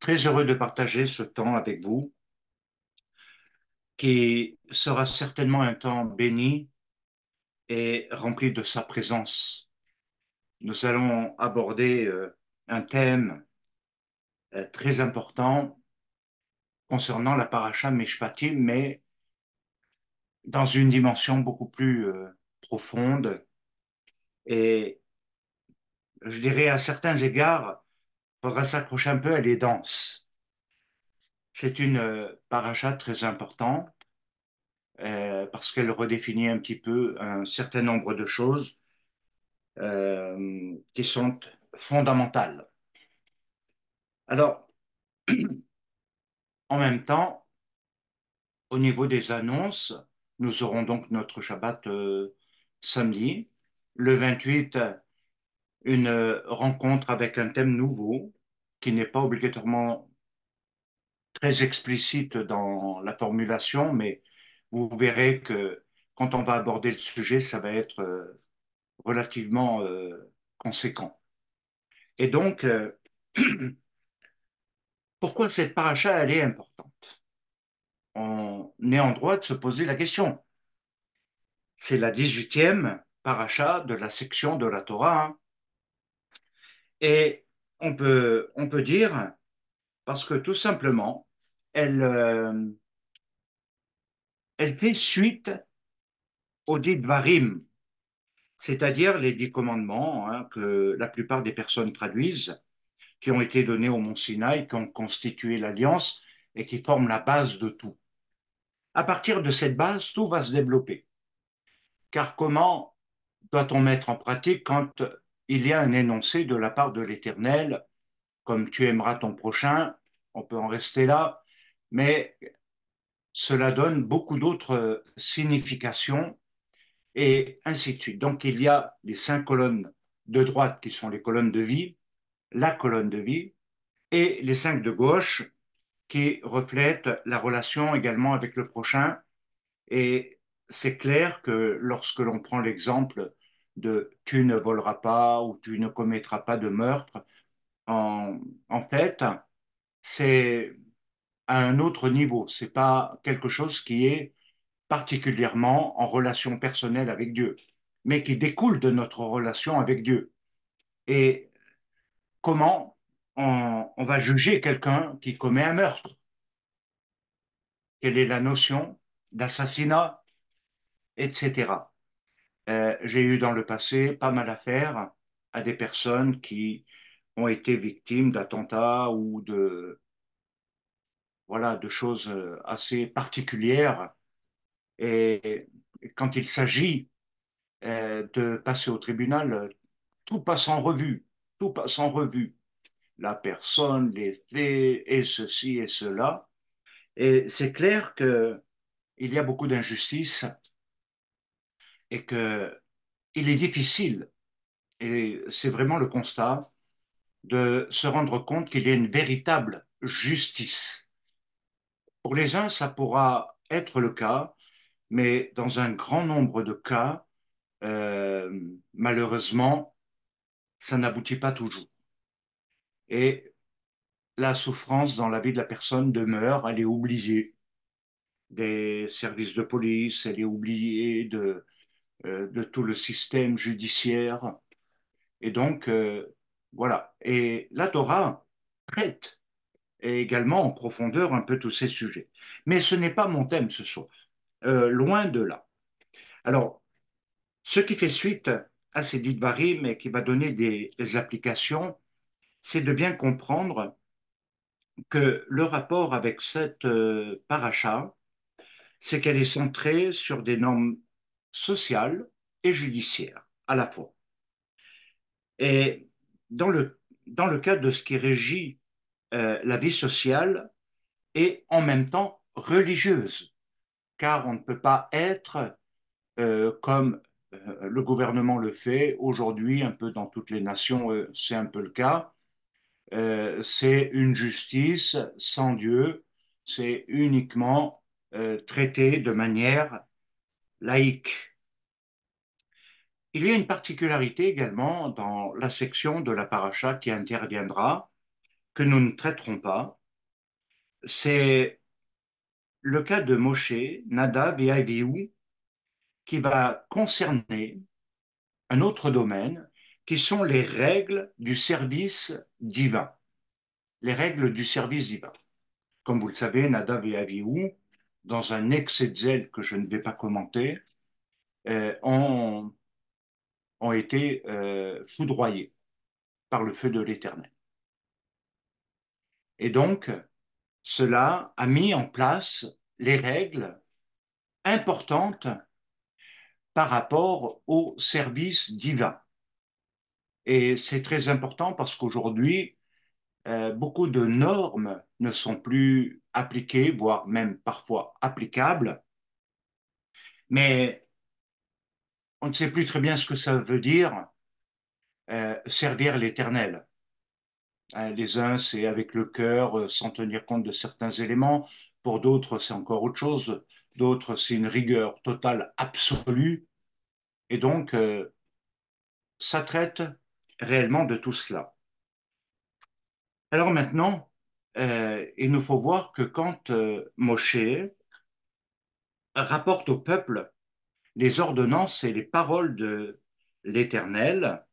Très heureux de partager ce temps avec vous, qui sera certainement un temps béni et rempli de sa présence. Nous allons aborder un thème très important concernant la paracha Mishpatim, mais dans une dimension beaucoup plus profonde et je dirais à certains égards, il faudra s'accrocher un peu, elle est dense. C'est une paracha très importante parce qu'elle redéfinit un petit peu un certain nombre de choses qui sont fondamentales. Alors, en même temps, au niveau des annonces, nous aurons donc notre Shabbat samedi. Le 28, une rencontre avec un thème nouveau qui n'est pas obligatoirement très explicite dans la formulation, mais vous verrez que quand on va aborder le sujet, ça va être relativement conséquent. Et donc, pourquoi cette paracha, elle est importante? On est en droit de se poser la question. C'est la 18e paracha de la section de la Torah, hein. Et on peut dire, parce que tout simplement, elle, elle fait suite aux dix Dvarim, c'est-à-dire les 10 commandements, hein, que la plupart des personnes traduisent, qui ont été donnés au mont Sinaï, qui ont constitué l'alliance et qui forment la base de tout. À partir de cette base, tout va se développer. Car comment doit-on mettre en pratique quand il y a un énoncé de la part de l'Éternel, comme tu aimeras ton prochain, on peut en rester là, mais cela donne beaucoup d'autres significations et ainsi de suite. Donc il y a les 5 colonnes de droite qui sont les colonnes de vie, la colonne de vie, et les 5 de gauche qui reflètent la relation également avec le prochain. Et c'est clair que lorsque l'on prend l'exemple de tu ne voleras pas ou tu ne commettras pas de meurtre, en, en fait, c'est à un autre niveau. C'est pas quelque chose qui est particulièrement en relation personnelle avec Dieu, mais qui découle de notre relation avec Dieu. Et comment on va juger quelqu'un qui commet un meurtre? Quelle est la notion d'assassinat, etc. J'ai eu dans le passé pas mal affaire à des personnes qui ont été victimes d'attentats ou voilà, de choses assez particulières. Et quand il s'agit de passer au tribunal, tout passe en revue, tout passe en revue. La personne, les faits et ceci et cela. Et c'est clair qu'il y a beaucoup d'injustice et qu'il est difficile, et c'est vraiment le constat, de se rendre compte qu'il y a une véritable justice. Pour les uns, ça pourra être le cas, mais dans un grand nombre de cas, malheureusement, ça n'aboutit pas toujours. Et la souffrance dans la vie de la personne demeure, elle est oubliée des services de police, elle est oubliée de tout le système judiciaire. Et donc, voilà. Et la Torah traite également en profondeur un peu tous ces sujets. Mais ce n'est pas mon thème ce soir, loin de là. Alors, ce qui fait suite à ces dits varim et qui va donner des applications, c'est de bien comprendre que le rapport avec cette paracha, c'est qu'elle est centrée sur des normes sociales et judiciaires à la fois. Et dans le cadre de ce qui régit la vie sociale et en même temps religieuse, car on ne peut pas être comme le gouvernement le fait aujourd'hui, un peu dans toutes les nations, c'est un peu le cas. C'est une justice sans Dieu, c'est uniquement traité de manière laïque. Il y a une particularité également dans la section de la paracha qui interviendra, que nous ne traiterons pas, c'est le cas de Moshe, Nadav et Abihu, qui va concerner un autre domaine, qui sont les règles du service divin. Les règles du service divin. Comme vous le savez, Nadav et Abihu, dans un excès de zèle que je ne vais pas commenter, ont été foudroyés par le feu de l'Éternel. Et donc, cela a mis en place les règles importantes par rapport au service divin. Et c'est très important parce qu'aujourd'hui, beaucoup de normes ne sont plus appliquées, voire même parfois applicables, mais on ne sait plus très bien ce que ça veut dire servir l'Éternel. Les uns, c'est avec le cœur, sans tenir compte de certains éléments. Pour d'autres, c'est encore autre chose. D'autres, c'est une rigueur totale, absolue. Et donc, ça traite réellement de tout cela. Alors maintenant, il nous faut voir que quand Moshe rapporte au peuple les ordonnances et les paroles de l'Éternel,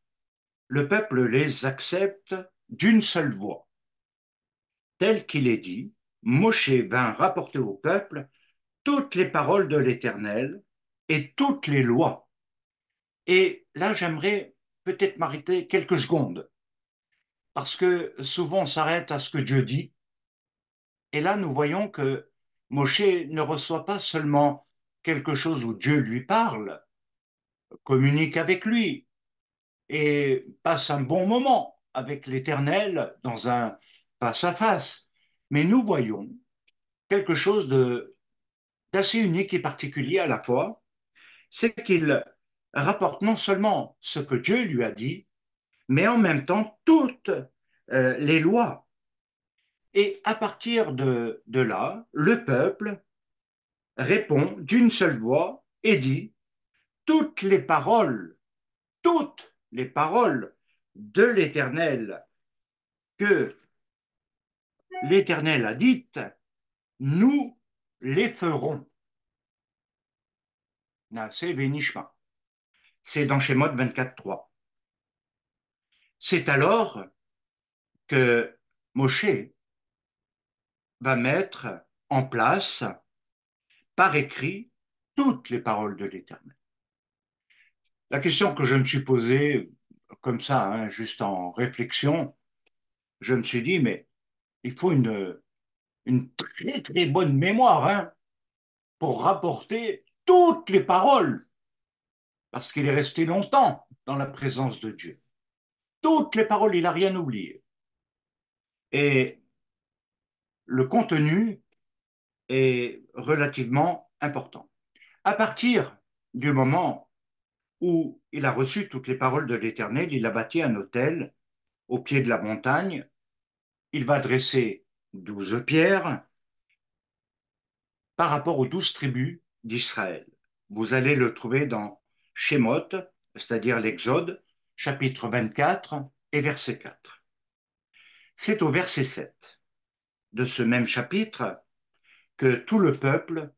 le peuple les accepte d'une seule voix. Tel qu'il est dit, Moshe vint rapporter au peuple toutes les paroles de l'Éternel et toutes les lois. Et là, j'aimerais peut-être m'arrêter quelques secondes, parce que souvent on s'arrête à ce que Dieu dit, et là nous voyons que Moshe ne reçoit pas seulement quelque chose où Dieu lui parle, communique avec lui et passe un bon moment avec l'Éternel dans un face-à-face, mais nous voyons quelque chose d'assez unique et particulier à la fois, c'est qu'il rapporte non seulement ce que Dieu lui a dit, mais en même temps toutes les lois. Et à partir de là, le peuple répond d'une seule voix et dit toutes toutes les paroles de l'Éternel que l'Éternel a dites, nous les ferons. Naaseh Benishma. C'est dans Shemot 24.3. C'est alors que Moshe va mettre en place par écrit toutes les paroles de l'Éternel. La question que je me suis posée, comme ça, hein, juste en réflexion, je me suis dit, mais il faut une très très bonne mémoire hein, pour rapporter toutes les paroles, parce qu'il est resté longtemps dans la présence de Dieu. Toutes les paroles, il n'a rien oublié. Et le contenu est relativement important. À partir du moment où il a reçu toutes les paroles de l'Éternel, il a bâti un autel au pied de la montagne. Il va dresser 12 pierres par rapport aux 12 tribus d'Israël. Vous allez le trouver dans Shemot, c'est-à-dire l'Exode, chapitre 24 et verset 4. C'est au verset 7 de ce même chapitre que tout le peuple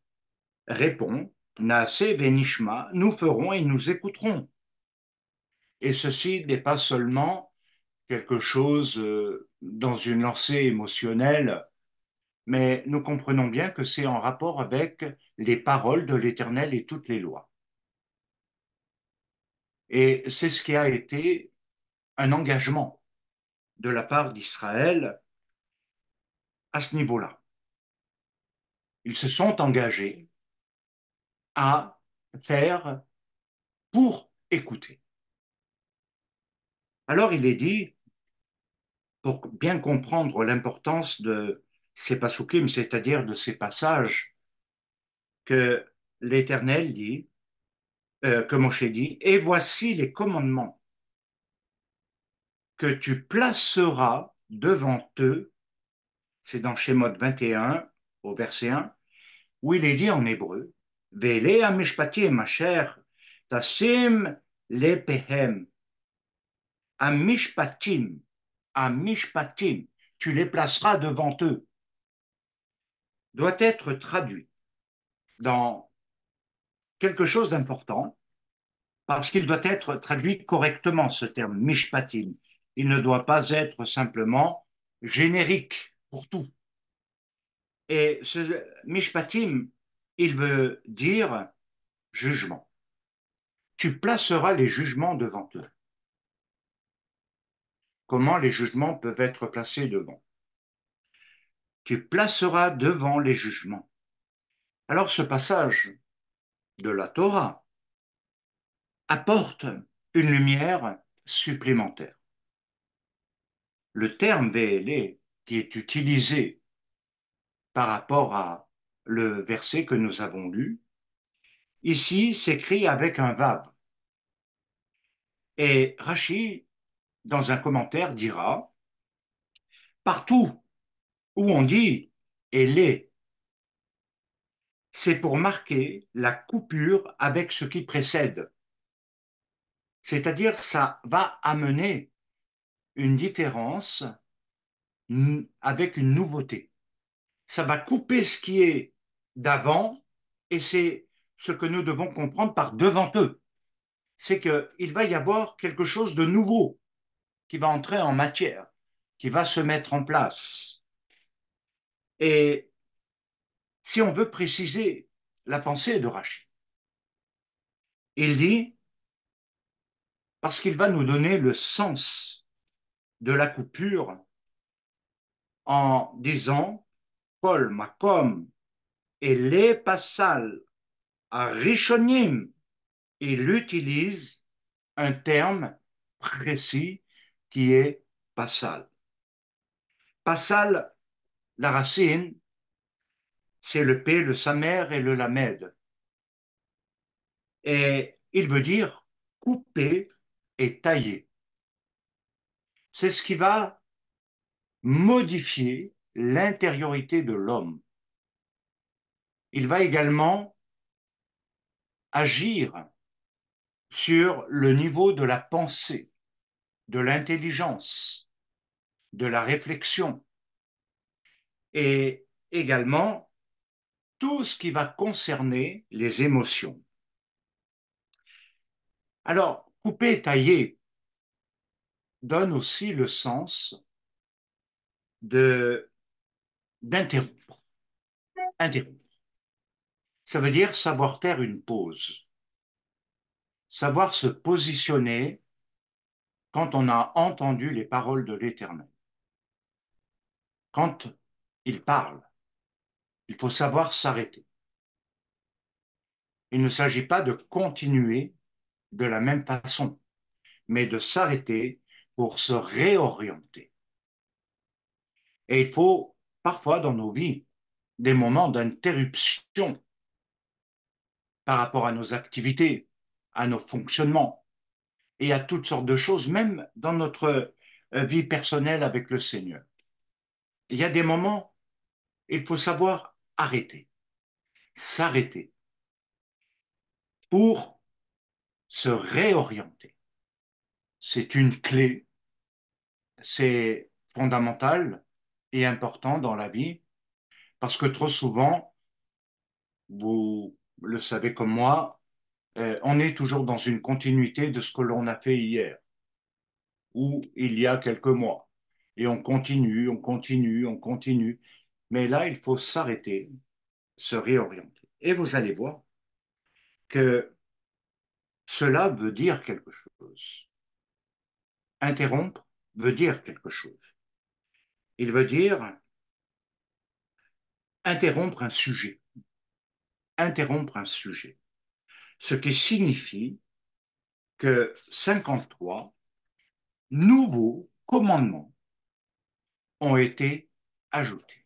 répond Naaseh Benishma, nous ferons et nous écouterons. Et ceci n'est pas seulement quelque chose dans une lancée émotionnelle, mais nous comprenons bien que c'est en rapport avec les paroles de l'Éternel et toutes les lois. Et c'est ce qui a été un engagement de la part d'Israël à ce niveau-là. Ils se sont engagés à faire pour écouter. Alors il est dit, pour bien comprendre l'importance de ces pasukim, c'est-à-dire de ces passages, que l'Éternel dit, que Moshe dit, et voici les commandements que tu placeras devant eux, c'est dans Shemot 21 au verset 1, où il est dit en hébreu, Vele amishpatim asher tasim lepehem, amishpatim, amishpatim, tu les placeras devant eux, doit être traduit dans quelque chose d'important, parce qu'il doit être traduit correctement, ce terme, mishpatim. Il ne doit pas être simplement générique pour tout. Et ce mishpatim, il veut dire jugement. Tu placeras les jugements devant eux. Comment les jugements peuvent être placés devant? Tu placeras devant les jugements. Alors ce passage de la Torah apporte une lumière supplémentaire. Le terme Véélé qui est utilisé par rapport à le verset que nous avons lu, ici s'écrit avec un vav. Et Rashi, dans un commentaire, dira, partout où on dit Élé, c'est pour marquer la coupure avec ce qui précède. C'est-à-dire, ça va amener une différence avec une nouveauté. Ça va couper ce qui est d'avant et c'est ce que nous devons comprendre par devant eux. C'est qu'il va y avoir quelque chose de nouveau qui va entrer en matière, qui va se mettre en place. Et si on veut préciser la pensée de Rachid, il dit, parce qu'il va nous donner le sens de la coupure en disant Kol Makom et les passal à Rishonim, il utilise un terme précis qui est passal. Passal, la racine, c'est le P, le Samer et le Lamed. Et il veut dire couper et tailler. C'est ce qui va modifier l'intériorité de l'homme. Il va également agir sur le niveau de la pensée, de l'intelligence, de la réflexion et également tout ce qui va concerner les émotions. Alors, couper et tailler donne aussi le sens de d'interrompre. Interrompre. Ça veut dire savoir faire une pause, savoir se positionner quand on a entendu les paroles de l'Éternel. Quand il parle, il faut savoir s'arrêter. Il ne s'agit pas de continuer de la même façon, mais de s'arrêter pour se réorienter. Et il faut parfois dans nos vies des moments d'interruption par rapport à nos activités, à nos fonctionnements et à toutes sortes de choses, même dans notre vie personnelle avec le Seigneur. Il y a des moments, il faut savoir arrêter, s'arrêter pour se réorienter. C'est une clé, c'est fondamental et important dans la vie parce que trop souvent, vous le savez comme moi, on est toujours dans une continuité de ce que l'on a fait hier ou il y a quelques mois. Et on continue, on continue, on continue. Mais là, il faut s'arrêter, se réorienter. Et vous allez voir que cela veut dire quelque chose. Interrompre veut dire quelque chose. Il veut dire interrompre un sujet. Interrompre un sujet. Ce qui signifie que 53 nouveaux commandements ont été ajoutés.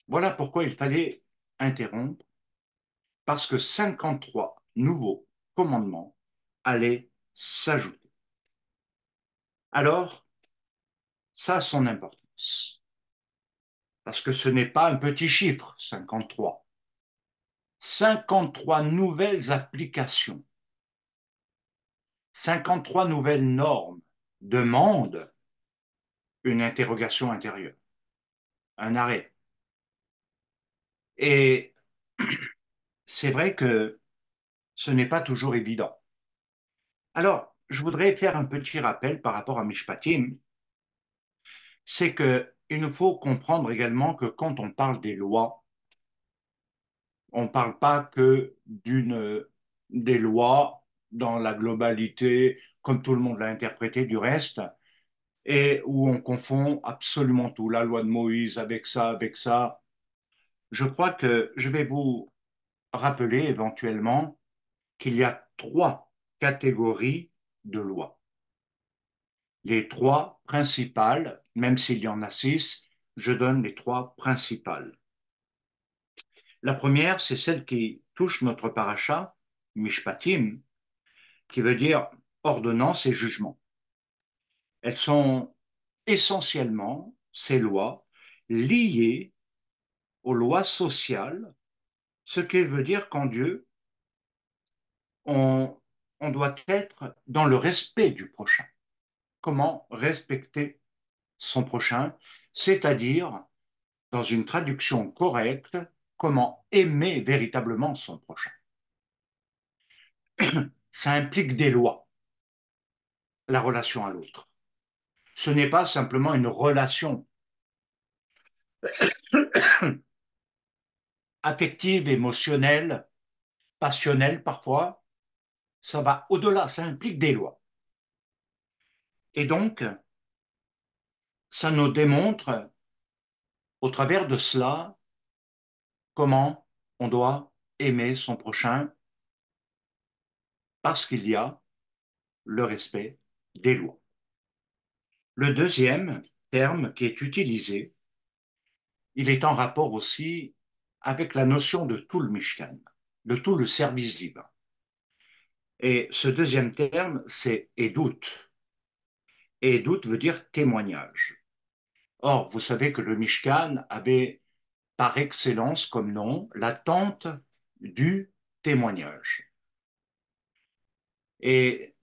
Voilà pourquoi il fallait interrompre, parce que 53 nouveaux commandements allaient s'ajouter. Alors, ça a son importance, parce que ce n'est pas un petit chiffre, 53. 53 nouvelles applications, 53 nouvelles normes demandent une interrogation intérieure, un arrêt. Et c'est vrai que ce n'est pas toujours évident. Alors, je voudrais faire un petit rappel par rapport à Mishpatim, c'est que il nous faut comprendre également que quand on parle des lois, on ne parle pas que des lois dans la globalité, comme tout le monde l'a interprété du reste, et où on confond absolument tout, la loi de Moïse avec ça, avec ça. Je crois que je vais vous rappeler éventuellement qu'il y a trois catégories de lois. Les trois principales, même s'il y en a six, je donne les trois principales. La première, c'est celle qui touche notre paracha, Mishpatim, qui veut dire ordonnance et jugement. Elles sont essentiellement, ces lois, liées aux lois sociales, ce qui veut dire qu'en Dieu, on, on doit être dans le respect du prochain. Comment respecter son prochain, c'est-à-dire, dans une traduction correcte, comment aimer véritablement son prochain. Ça implique des lois, la relation à l'autre. Ce n'est pas simplement une relation affective, émotionnelle, passionnelle parfois. Ça va au-delà, ça implique des lois. Et donc, ça nous démontre, au travers de cela, comment on doit aimer son prochain parce qu'il y a le respect des lois. Le deuxième terme qui est utilisé, il est en rapport aussi avec la notion de tout le Mishkan, de tout le service divin. Et ce deuxième terme, c'est Edout. Et Edout veut dire témoignage. Or, vous savez que le Mishkan avait par excellence comme nom la tente du témoignage. Et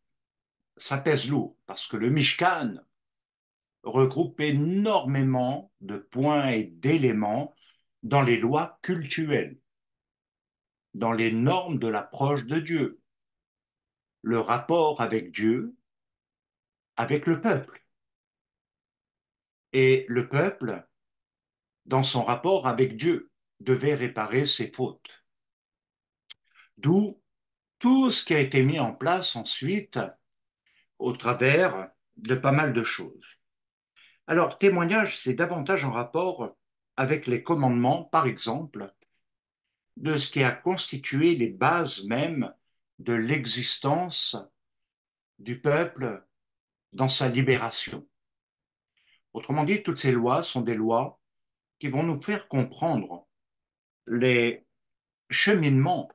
ça pèse lourd parce que le Mishkan regroupe énormément de points et d'éléments dans les lois cultuelles, dans les normes de l'approche de Dieu, le rapport avec Dieu, avec le peuple. Et le peuple, dans son rapport avec Dieu, devait réparer ses fautes. D'où tout ce qui a été mis en place ensuite au travers de pas mal de choses. Alors, témoignage, c'est davantage en rapport avec les commandements, par exemple, de ce qui a constitué les bases même de l'existence du peuple dans sa libération. Autrement dit, toutes ces lois sont des lois qui vont nous faire comprendre les cheminements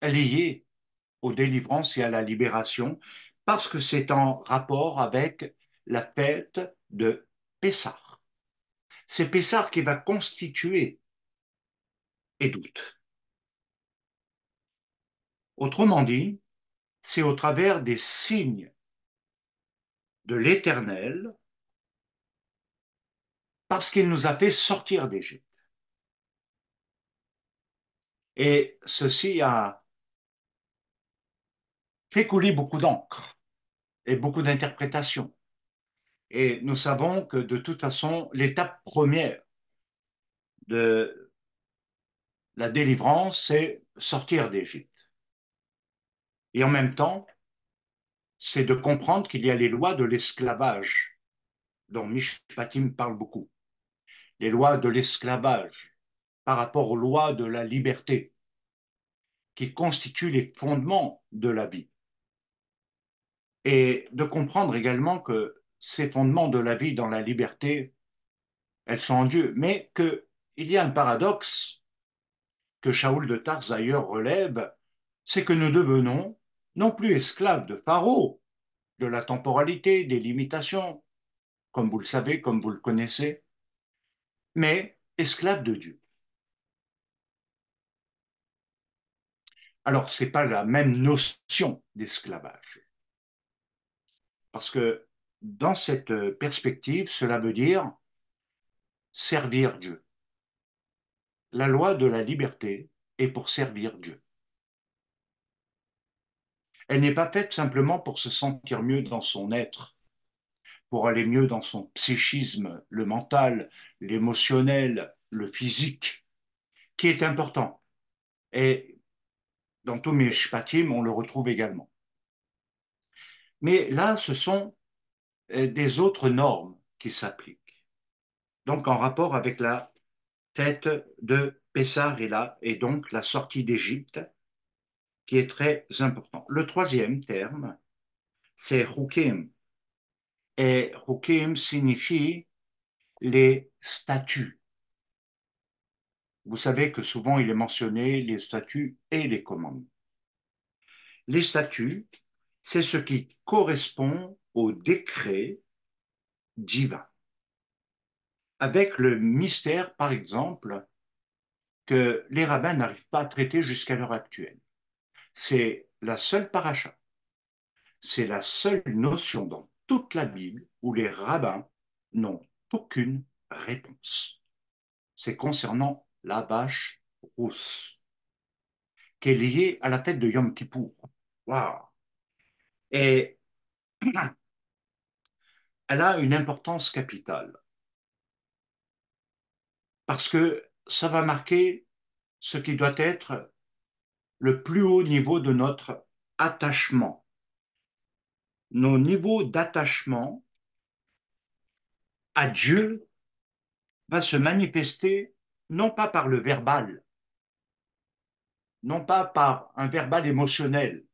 liés aux délivrances et à la libération, parce que c'est en rapport avec la fête de Pessah. C'est Pessah qui va constituer Edout. Autrement dit, c'est au travers des signes de l'Éternel, parce qu'il nous a fait sortir d'Égypte. Et ceci a fait couler beaucoup d'encre et beaucoup d'interprétations. Et nous savons que de toute façon, l'étape première de la délivrance, c'est sortir d'Égypte. Et en même temps, c'est de comprendre qu'il y a les lois de l'esclavage, dont Mishpatim parle beaucoup. Les lois de l'esclavage par rapport aux lois de la liberté, qui constituent les fondements de la vie. Et de comprendre également que ces fondements de la vie dans la liberté, elles sont en Dieu, mais qu'il y a un paradoxe que Shaoul de Tarse ailleurs relève, c'est que nous devenons non plus esclaves de Pharaon, de la temporalité, des limitations, comme vous le savez, comme vous le connaissez, mais esclaves de Dieu. Alors, ce n'est pas la même notion d'esclavage, parce que dans cette perspective, cela veut dire servir Dieu. La loi de la liberté est pour servir Dieu. Elle n'est pas faite simplement pour se sentir mieux dans son être, pour aller mieux dans son psychisme, le mental, l'émotionnel, le physique, qui est important. Et dans tous mes shpatim, on le retrouve également. Mais là, ce sont des autres normes qui s'appliquent. Donc, en rapport avec la fête de Pessah et donc la sortie d'Égypte, qui est très important. Le troisième terme, c'est Hukim. Et Hukim signifie les statuts. Vous savez que souvent il est mentionné les statuts et les commandements. Les statuts, c'est ce qui correspond au décret divin, avec le mystère, par exemple, que les rabbins n'arrivent pas à traiter jusqu'à l'heure actuelle. C'est la seule paracha, c'est la seule notion dans toute la Bible où les rabbins n'ont aucune réponse. C'est concernant la vache rousse, qui est liée à la fête de Yom Kippour. Waouh! Et elle a une importance capitale parce que ça va marquer ce qui doit être le plus haut niveau de notre attachement. Nos niveaux d'attachement à Dieu va se manifester non pas par le verbal, non pas par un verbal émotionnel,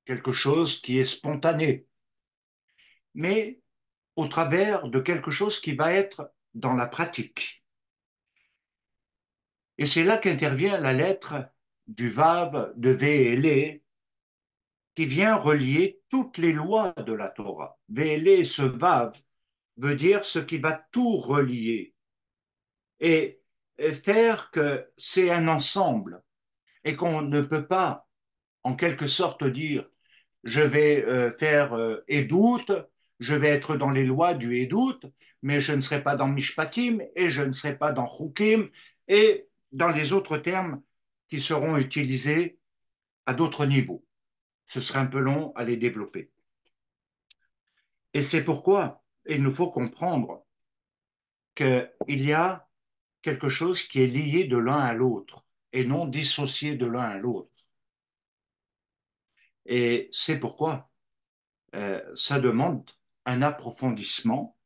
quelque chose qui est spontané, mais au travers de quelque chose qui va être dans la pratique. Et c'est là qu'intervient la lettre du Vav, de Véélé, qui vient relier toutes les lois de la Torah. Véélé, ce Vav, veut dire ce qui va tout relier et faire que c'est un ensemble et qu'on ne peut pas, en quelque sorte, dire je vais faire Edout, je vais être dans les lois du Edout, mais je ne serai pas dans Mishpatim et je ne serai pas dans Chukim et dans les autres termes qui seront utilisés à d'autres niveaux. Ce serait un peu long à les développer. Et c'est pourquoi il nous faut comprendre qu'il y a quelque chose qui est lié de l'un à l'autre et non dissocié de l'un à l'autre. Et c'est pourquoi ça demande un approfondissement.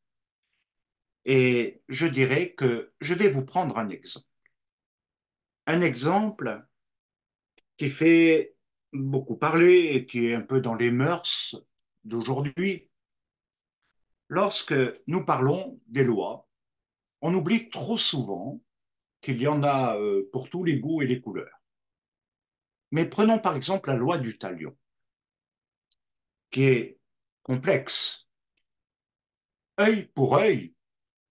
Et je dirais que je vais vous prendre un exemple. Un exemple qui fait beaucoup parler et qui est un peu dans les mœurs d'aujourd'hui. Lorsque nous parlons des lois, on oublie trop souvent qu'il y en a pour tous les goûts et les couleurs. Mais prenons par exemple la loi du talion, qui est complexe. Œil pour œil,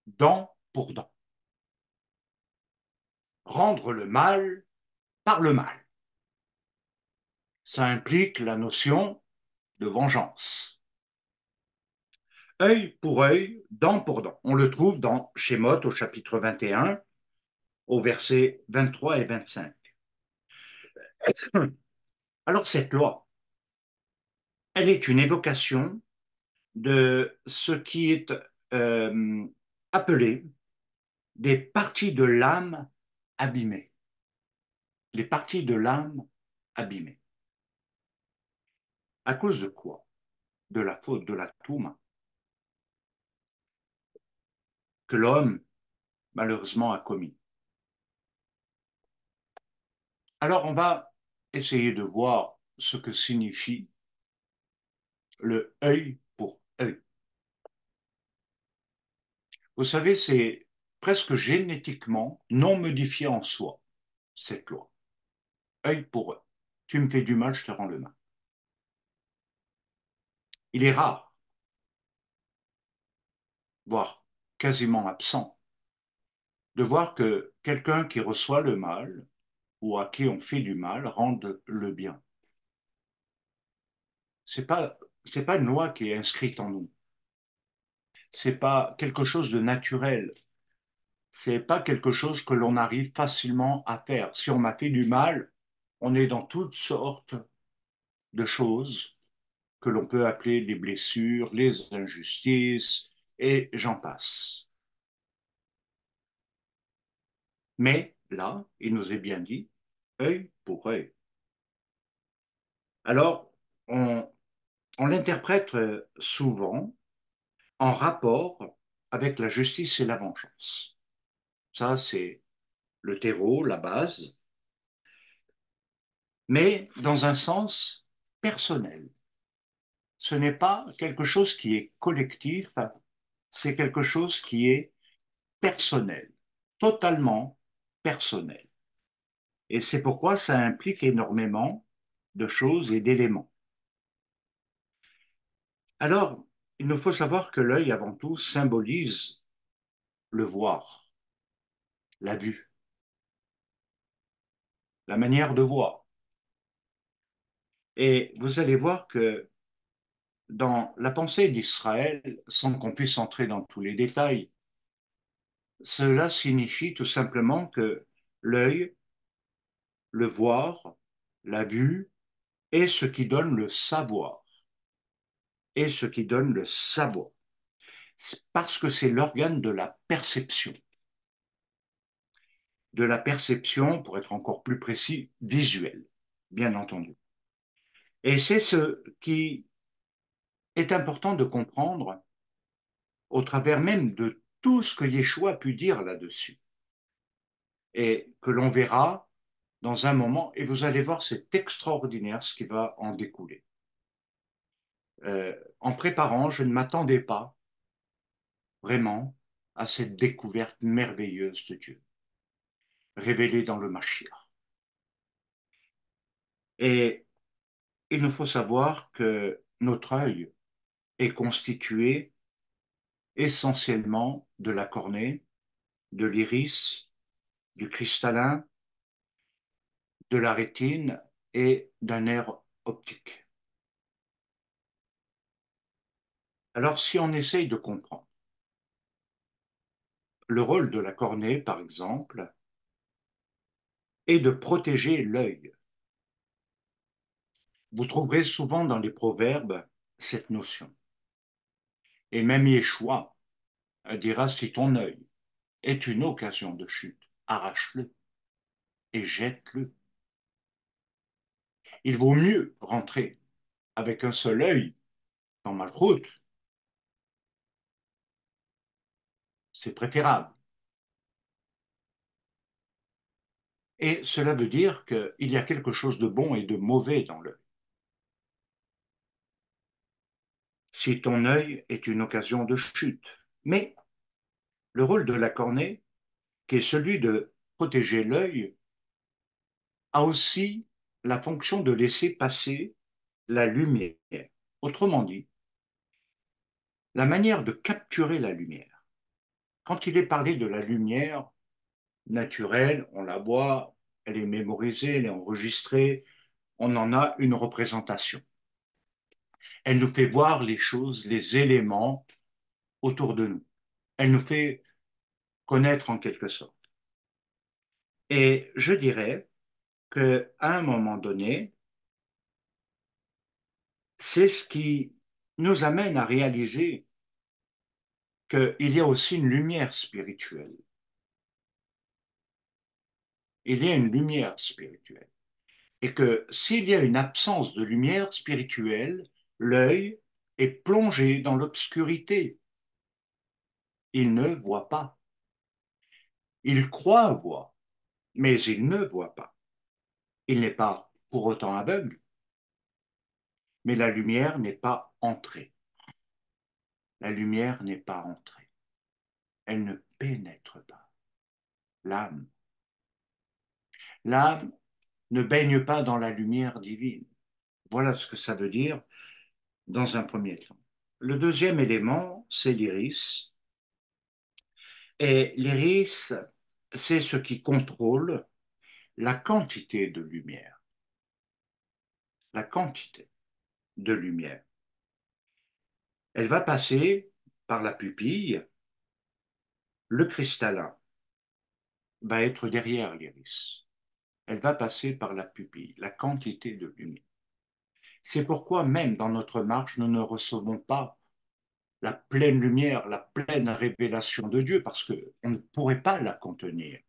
dent pour dent. Rendre le mal par le mal. Ça implique la notion de vengeance. Œil pour œil, dent pour dent. On le trouve dans Shemot au chapitre 21, au verset 23 et 25. Alors cette loi, elle est une évocation de ce qui est euh, appelé des parties de l'âme abîmées. Les parties de l'âme abîmées. À cause de quoi? De la faute, de la touma, que l'homme, malheureusement, a commis. Alors, on va essayer de voir ce que signifie le œil pour œil. Vous savez, c'est presque génétiquement non modifié en soi, cette loi. Œil pour œil. Tu me fais du mal, je te rends le mal. Il est rare, voire quasiment absent, de voir que quelqu'un qui reçoit le mal ou à qui on fait du mal rende le bien. C'est pas une loi qui est inscrite en nous. C'est pas quelque chose de naturel. C'est pas quelque chose que l'on arrive facilement à faire. Si on m'a fait du mal, on est dans toutes sortes de choses que l'on peut appeler les blessures, les injustices, et j'en passe. Mais là, il nous est bien dit, œil pour œil. Alors, on l'interprète souvent en rapport avec la justice et la vengeance. Ça, c'est le terreau, la base, mais dans un sens personnel. Ce n'est pas quelque chose qui est collectif, c'est quelque chose qui est personnel, totalement personnel. Et c'est pourquoi ça implique énormément de choses et d'éléments. Alors, il nous faut savoir que l'œil, avant tout, symbolise le voir, la vue, la manière de voir. Et vous allez voir que dans la pensée d'Israël, sans qu'on puisse entrer dans tous les détails, cela signifie tout simplement que l'œil, le voir, la vue, est ce qui donne le savoir, est ce qui donne le savoir. Parce que c'est l'organe de la perception, pour être encore plus précis, visuelle, bien entendu. Et c'est ce qui est important de comprendre au travers même de tout ce que Yeshua a pu dire là-dessus et que l'on verra dans un moment, et vous allez voir, c'est extraordinaire ce qui va en découler. En préparant, je ne m'attendais pas vraiment à cette découverte merveilleuse de Dieu, révélée dans le Mashiach. Et il nous faut savoir que notre œil est constitué essentiellement de la cornée, de l'iris, du cristallin, de la rétine et d'un nerf optique. Alors, si on essaye de comprendre le rôle de la cornée, par exemple, est de protéger l'œil. Vous trouverez souvent dans les proverbes cette notion. Et même Yeshua dira si ton œil est une occasion de chute, arrache-le et jette-le. Il vaut mieux rentrer avec un seul œil dans Malchut, c'est préférable. Et cela veut dire qu'il y a quelque chose de bon et de mauvais dans l'œil. Si ton œil est une occasion de chute. Mais le rôle de la cornée, qui est celui de protéger l'œil, a aussi la fonction de laisser passer la lumière. Autrement dit, la manière de capturer la lumière. Quand il est parlé de la lumière naturelle, on la voit, elle est mémorisée, elle est enregistrée, on en a une représentation. Elle nous fait voir les choses, les éléments autour de nous. Elle nous fait connaître en quelque sorte. Et je dirais qu'à un moment donné, c'est ce qui nous amène à réaliser qu'il y a aussi une lumière spirituelle. Il y a une lumière spirituelle. Et que s'il y a une absence de lumière spirituelle, l'œil est plongé dans l'obscurité. Il ne voit pas. Il croit voir, mais il ne voit pas. Il n'est pas pour autant aveugle, mais la lumière n'est pas entrée. La lumière n'est pas entrée. Elle ne pénètre pas l'âme. L'âme ne baigne pas dans la lumière divine. Voilà ce que ça veut dire dans un premier temps. Le deuxième élément, c'est l'iris. Et l'iris, c'est ce qui contrôle la quantité de lumière. La quantité de lumière. Elle va passer par la pupille, le cristallin va être derrière l'iris. Elle va passer par la pupille, la quantité de lumière. C'est pourquoi même dans notre marche, nous ne recevons pas la pleine lumière, la pleine révélation de Dieu, parce qu'on ne pourrait pas la contenir.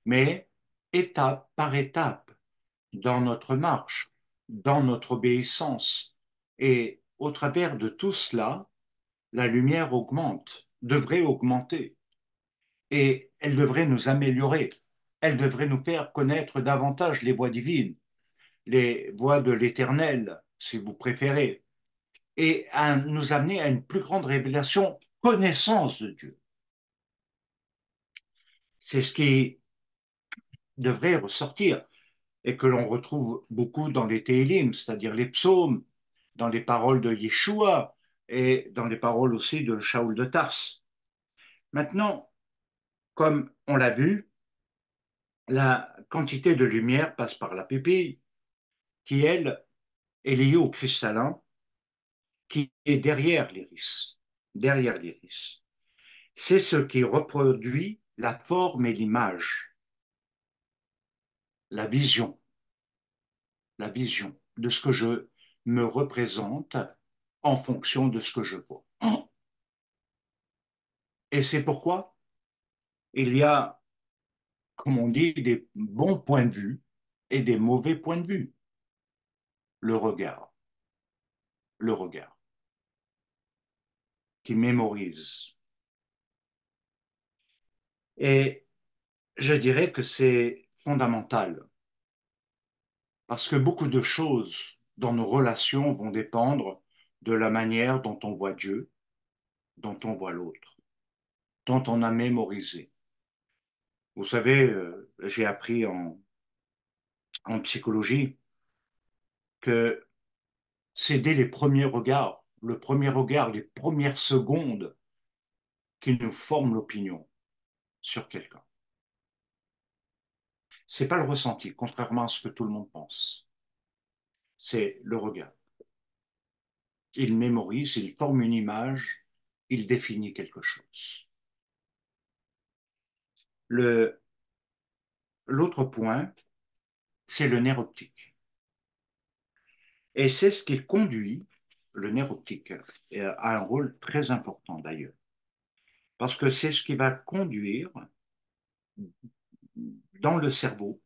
Mais étape par étape, dans notre marche, dans notre obéissance, et au travers de tout cela, la lumière augmente, devrait augmenter, et elle devrait nous améliorer. Elle devrait nous faire connaître davantage les voies divines, les voies de l'Éternel, si vous préférez, et à nous amener à une plus grande révélation, connaissance de Dieu. C'est ce qui devrait ressortir et que l'on retrouve beaucoup dans les Télim, c'est-à-dire les psaumes, dans les paroles de Yeshua et dans les paroles aussi de Shaoul de Tars. Maintenant, comme on l'a vu, la quantité de lumière passe par la pupille, qui, elle, est liée au cristallin, qui est derrière l'iris. Derrière l'iris. C'est ce qui reproduit la forme et l'image, la vision, la vision de ce que je me représente en fonction de ce que je vois. Et c'est pourquoi il y a, comme on dit, des bons points de vue et des mauvais points de vue. Le regard, le regard, qui mémorise. Et je dirais que c'est fondamental, parce que beaucoup de choses dans nos relations vont dépendre de la manière dont on voit Dieu, dont on voit l'autre, dont on a mémorisé. Vous savez, j'ai appris en psychologie que c'est dès les premiers regards, le premier regard, les premières secondes qui nous forment l'opinion sur quelqu'un. C'est pas le ressenti, contrairement à ce que tout le monde pense. C'est le regard. Il mémorise, il forme une image, il définit quelque chose. L'autre point, c'est le nerf optique. Et c'est ce qui conduit, le nerf optique a un rôle très important d'ailleurs, parce que c'est ce qui va conduire dans le cerveau,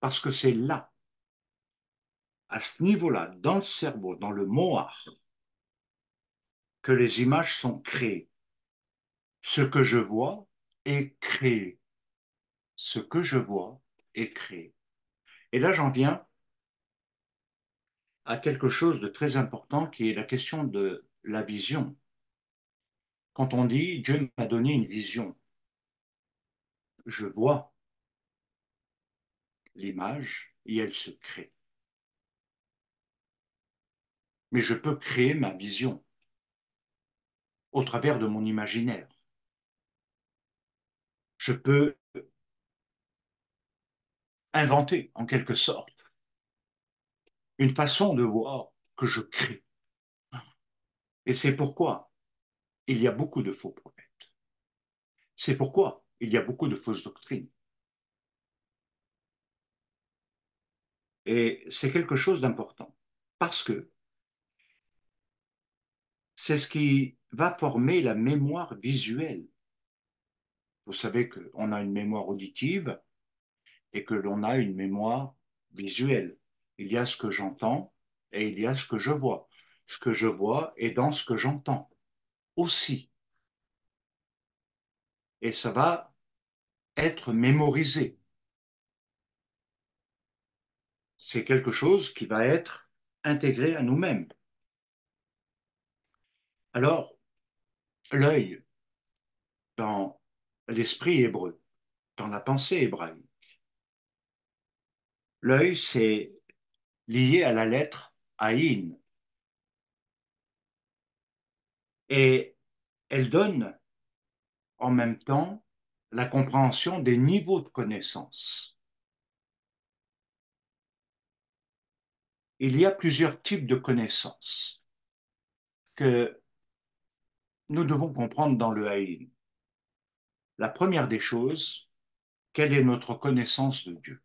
parce que c'est là, à ce niveau-là, dans le cerveau, dans le mohar, que les images sont créées. Ce que je vois est créé. Ce que je vois est créé. Et là, j'en viens à quelque chose de très important qui est la question de la vision. Quand on dit Dieu m'a donné une vision, je vois l'image et elle se crée. Mais je peux créer ma vision au travers de mon imaginaire. Je peux inventer en quelque sorte une façon de voir que je crée. Et c'est pourquoi il y a beaucoup de faux prophètes. C'est pourquoi il y a beaucoup de fausses doctrines. Et c'est quelque chose d'important parce que c'est ce qui va former la mémoire visuelle. Vous savez qu'on a une mémoire auditive et que l'on a une mémoire visuelle. Il y a ce que j'entends et il y a ce que je vois. Ce que je vois est dans ce que j'entends aussi. Et ça va être mémorisé. C'est quelque chose qui va être intégré à nous-mêmes. Alors, l'œil, dans l'esprit hébreu, dans la pensée hébraïque, l'œil, c'est lié à la lettre Aïn. Et elle donne en même temps la compréhension des niveaux de connaissance. Il y a plusieurs types de connaissances que nous devons comprendre dans le haïm. La première des choses, quelle est notre connaissance de Dieu?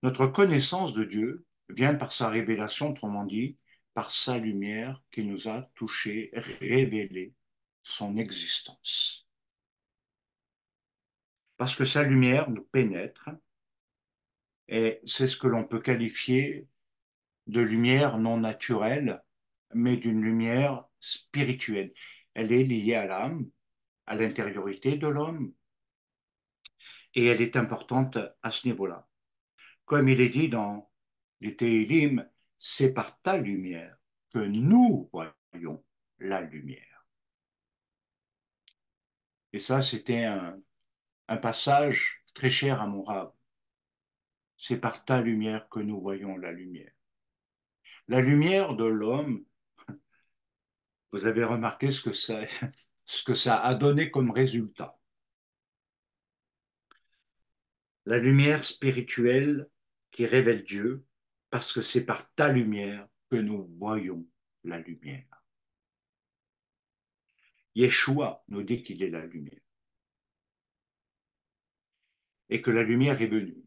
Notre connaissance de Dieu vient par sa révélation, autrement dit, par sa lumière qui nous a touchés, révélé son existence. Parce que sa lumière nous pénètre et c'est ce que l'on peut qualifier de lumière non naturelle, mais d'une lumière spirituelle. Elle est liée à l'âme, à l'intériorité de l'homme, et elle est importante à ce niveau-là. Comme il est dit dans les Télim, c'est par ta lumière que nous voyons la lumière. Et ça, c'était un passage très cher à mon rave. C'est par ta lumière que nous voyons la lumière. La lumière de l'homme, vous avez remarqué ce que ça a donné comme résultat. La lumière spirituelle qui révèle Dieu, parce que c'est par ta lumière que nous voyons la lumière. Yeshua nous dit qu'il est la lumière et que la lumière est venue,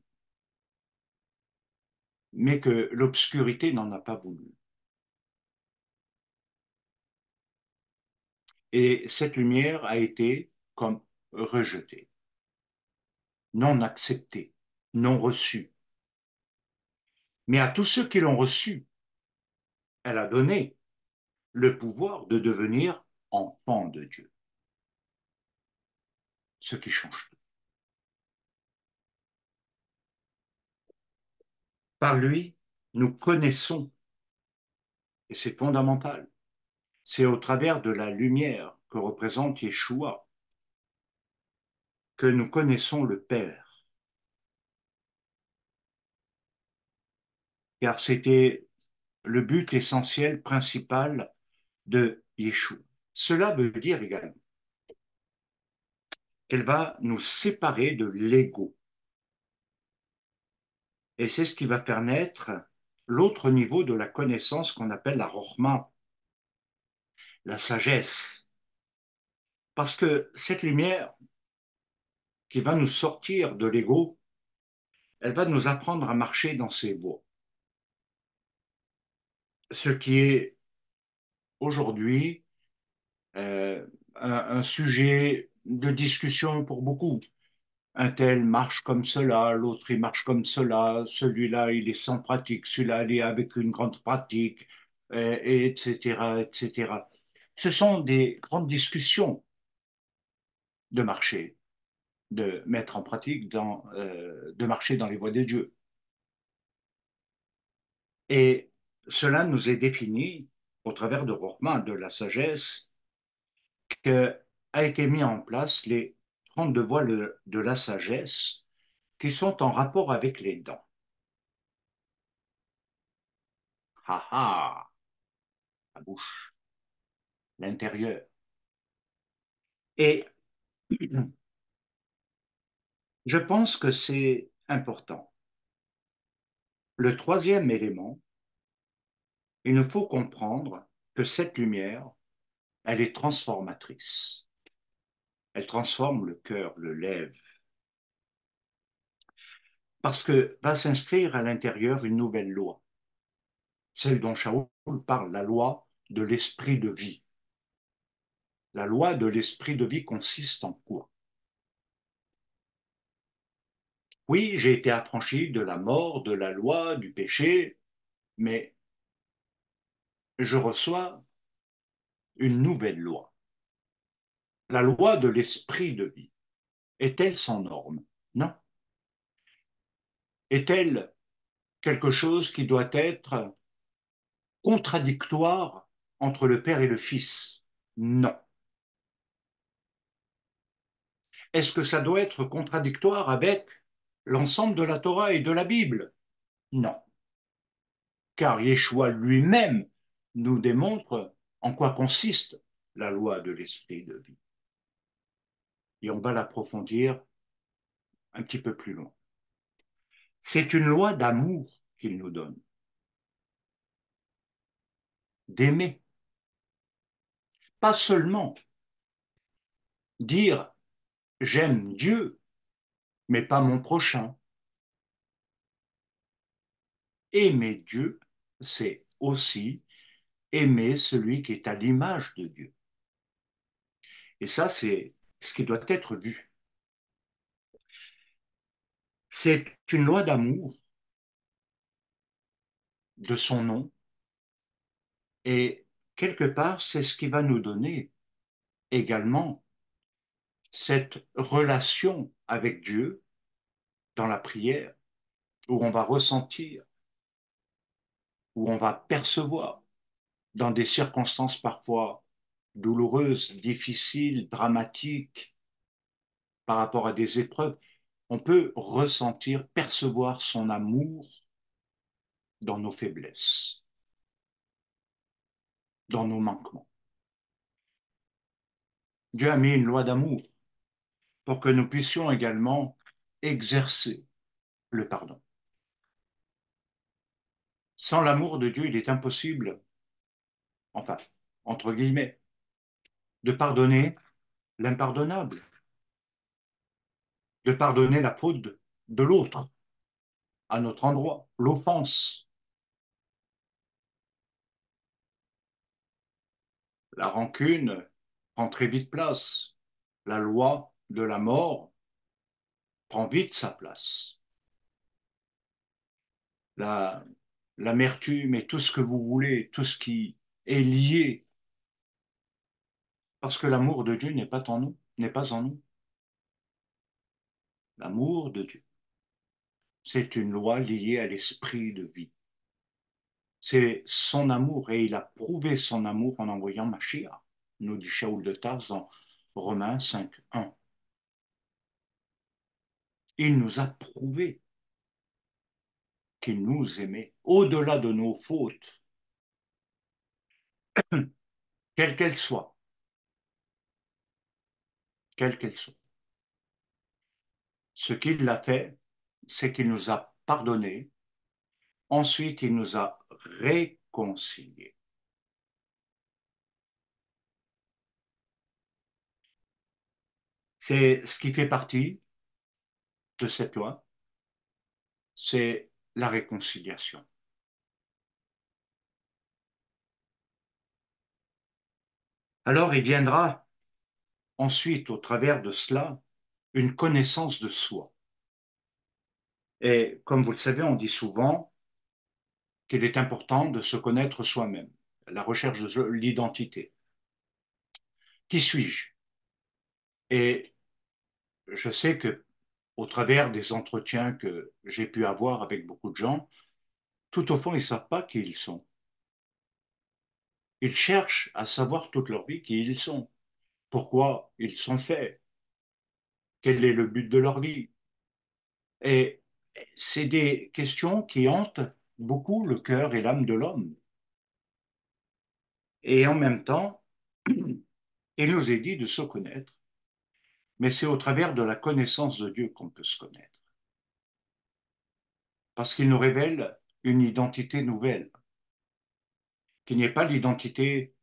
mais que l'obscurité n'en a pas voulu. Et cette lumière a été comme rejetée, non acceptée, non reçue. Mais à tous ceux qui l'ont reçue, elle a donné le pouvoir de devenir enfants de Dieu, ce qui change tout. Par lui, nous connaissons, et c'est fondamental, c'est au travers de la lumière que représente Yeshua que nous connaissons le Père. Car c'était le but essentiel, principal de Yeshua. Cela veut dire également qu'elle va nous séparer de l'ego. Et c'est ce qui va faire naître l'autre niveau de la connaissance qu'on appelle la rochma, la sagesse. Parce que cette lumière qui va nous sortir de l'ego, elle va nous apprendre à marcher dans ses voies. Ce qui est aujourd'hui un sujet de discussion pour beaucoup. Un tel marche comme cela, l'autre il marche comme cela, celui-là il est sans pratique, celui-là il est avec une grande pratique, et etc., etc. Ce sont des grandes discussions de marcher, de mettre en pratique, de marcher dans les voies de Dieu. Et cela nous est défini au travers de Rochman, de la sagesse, que a été mis en place les 32 voies de la sagesse qui sont en rapport avec les dents. Ha ha, la bouche, l'intérieur. Et je pense que c'est important. Le troisième élément, il nous faut comprendre que cette lumière, elle est transformatrice. Elle transforme le cœur, le lève. Parce que va s'inscrire à l'intérieur une nouvelle loi, celle dont Shaul parle, la loi de l'esprit de vie. La loi de l'esprit de vie consiste en quoi? Oui, j'ai été affranchi de la mort, de la loi, du péché, mais je reçois une nouvelle loi. La loi de l'esprit de vie. Est-elle sans norme? Non. Est-elle quelque chose qui doit être contradictoire entre le Père et le Fils? Non. Est-ce que ça doit être contradictoire avec l'ensemble de la Torah et de la Bible? Non. Car Yeshua lui-même nous démontre en quoi consiste la loi de l'esprit de vie. Et on va l'approfondir un petit peu plus loin. C'est une loi d'amour qu'il nous donne. d'aimer. Pas seulement dire j'aime Dieu, mais pas mon prochain. Aimer Dieu, c'est aussi aimer celui qui est à l'image de Dieu. Et ça, c'est ce qui doit être vu. C'est une loi d'amour de son nom et quelque part, c'est ce qui va nous donner également cette relation avec Dieu dans la prière où on va ressentir, où on va percevoir dans des circonstances parfois douloureuses, difficiles, dramatiques par rapport à des épreuves, on peut ressentir, percevoir son amour dans nos faiblesses, dans nos manquements. Dieu a mis une loi d'amour pour que nous puissions également exercer le pardon. Sans l'amour de Dieu, il est impossible, enfin, entre guillemets, de pardonner l'impardonnable, de pardonner la faute de l'autre à notre endroit, l'offense. La rancune prend très vite place. La loi de la mort prend vite sa place. La, l'amertume et tout ce que vous voulez, tout ce qui est lié, parce que l'amour de Dieu n'est pas en nous, n'est pas en nous. L'amour de Dieu, c'est une loi liée à l'esprit de vie. C'est son amour et il a prouvé son amour en envoyant Mashiach, nous dit Shaoul de Tarse dans Romains 5, 1. Il nous a prouvé qu'il nous aimait au-delà de nos fautes, quelles qu'elles soient, quelles qu'elles soient. Ce qu'il a fait, c'est qu'il nous a pardonné. Ensuite, il nous a réconciliés. C'est ce qui fait partie de cette loi, c'est la réconciliation. Alors, il viendra ensuite, au travers de cela, une connaissance de soi. Et comme vous le savez, on dit souvent qu'il est important de se connaître soi-même, la recherche de l'identité. Qui suis-je? Et je sais que au travers des entretiens que j'ai pu avoir avec beaucoup de gens, tout au fond, ils ne savent pas qui ils sont. Ils cherchent à savoir toute leur vie qui ils sont, pourquoi ils sont faits, quel est le but de leur vie. Et c'est des questions qui hantent beaucoup le cœur et l'âme de l'homme. Et en même temps, il nous est dit de se connaître, mais c'est au travers de la connaissance de Dieu qu'on peut se connaître. Parce qu'il nous révèle une identité nouvelle, qui n'est pas l'identité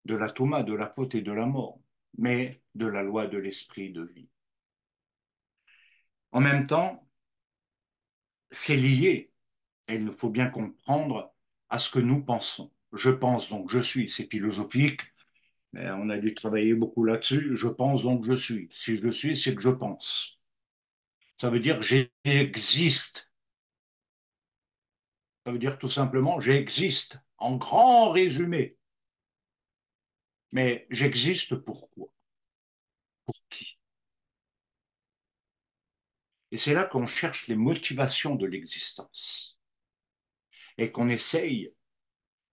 de la Touma, de la faute et de la mort, mais de la loi de l'esprit de vie. En même temps, c'est lié, et il nous faut bien comprendre, à ce que nous pensons. Je pense donc je suis, c'est philosophique, mais on a dû travailler beaucoup là-dessus. Je pense donc je suis. Si je suis, c'est que je pense. Ça veut dire j'existe. Ça veut dire tout simplement j'existe, en grand résumé. Mais j'existe pourquoi? Pour qui? Et c'est là qu'on cherche les motivations de l'existence et qu'on essaye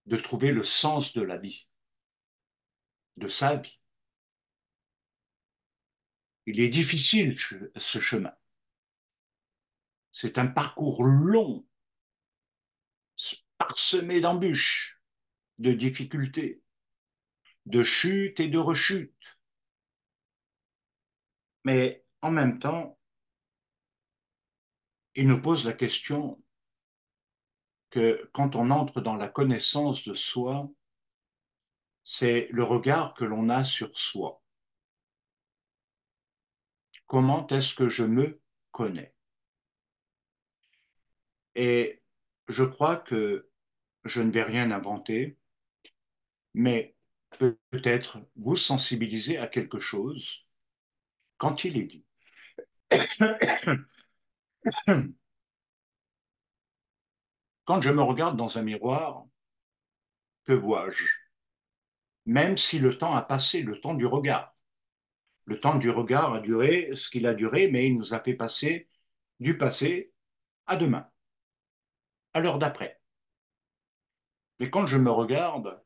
de trouver le sens de la vie, de sa vie. Il est difficile ce chemin. C'est un parcours long, parsemé d'embûches, de difficultés, de chutes et de rechutes. Mais en même temps, il nous pose la question que quand on entre dans la connaissance de soi, c'est le regard que l'on a sur soi. Comment est-ce que je me connais? Et je crois que je ne vais rien inventer, mais peut-être vous sensibiliser à quelque chose quand il est dit. Quand je me regarde dans un miroir, que vois-je? Même si le temps a passé, le temps du regard. Le temps du regard a duré ce qu'il a duré, mais il nous a fait passer du passé à demain, à l'heure d'après. Mais quand je me regarde,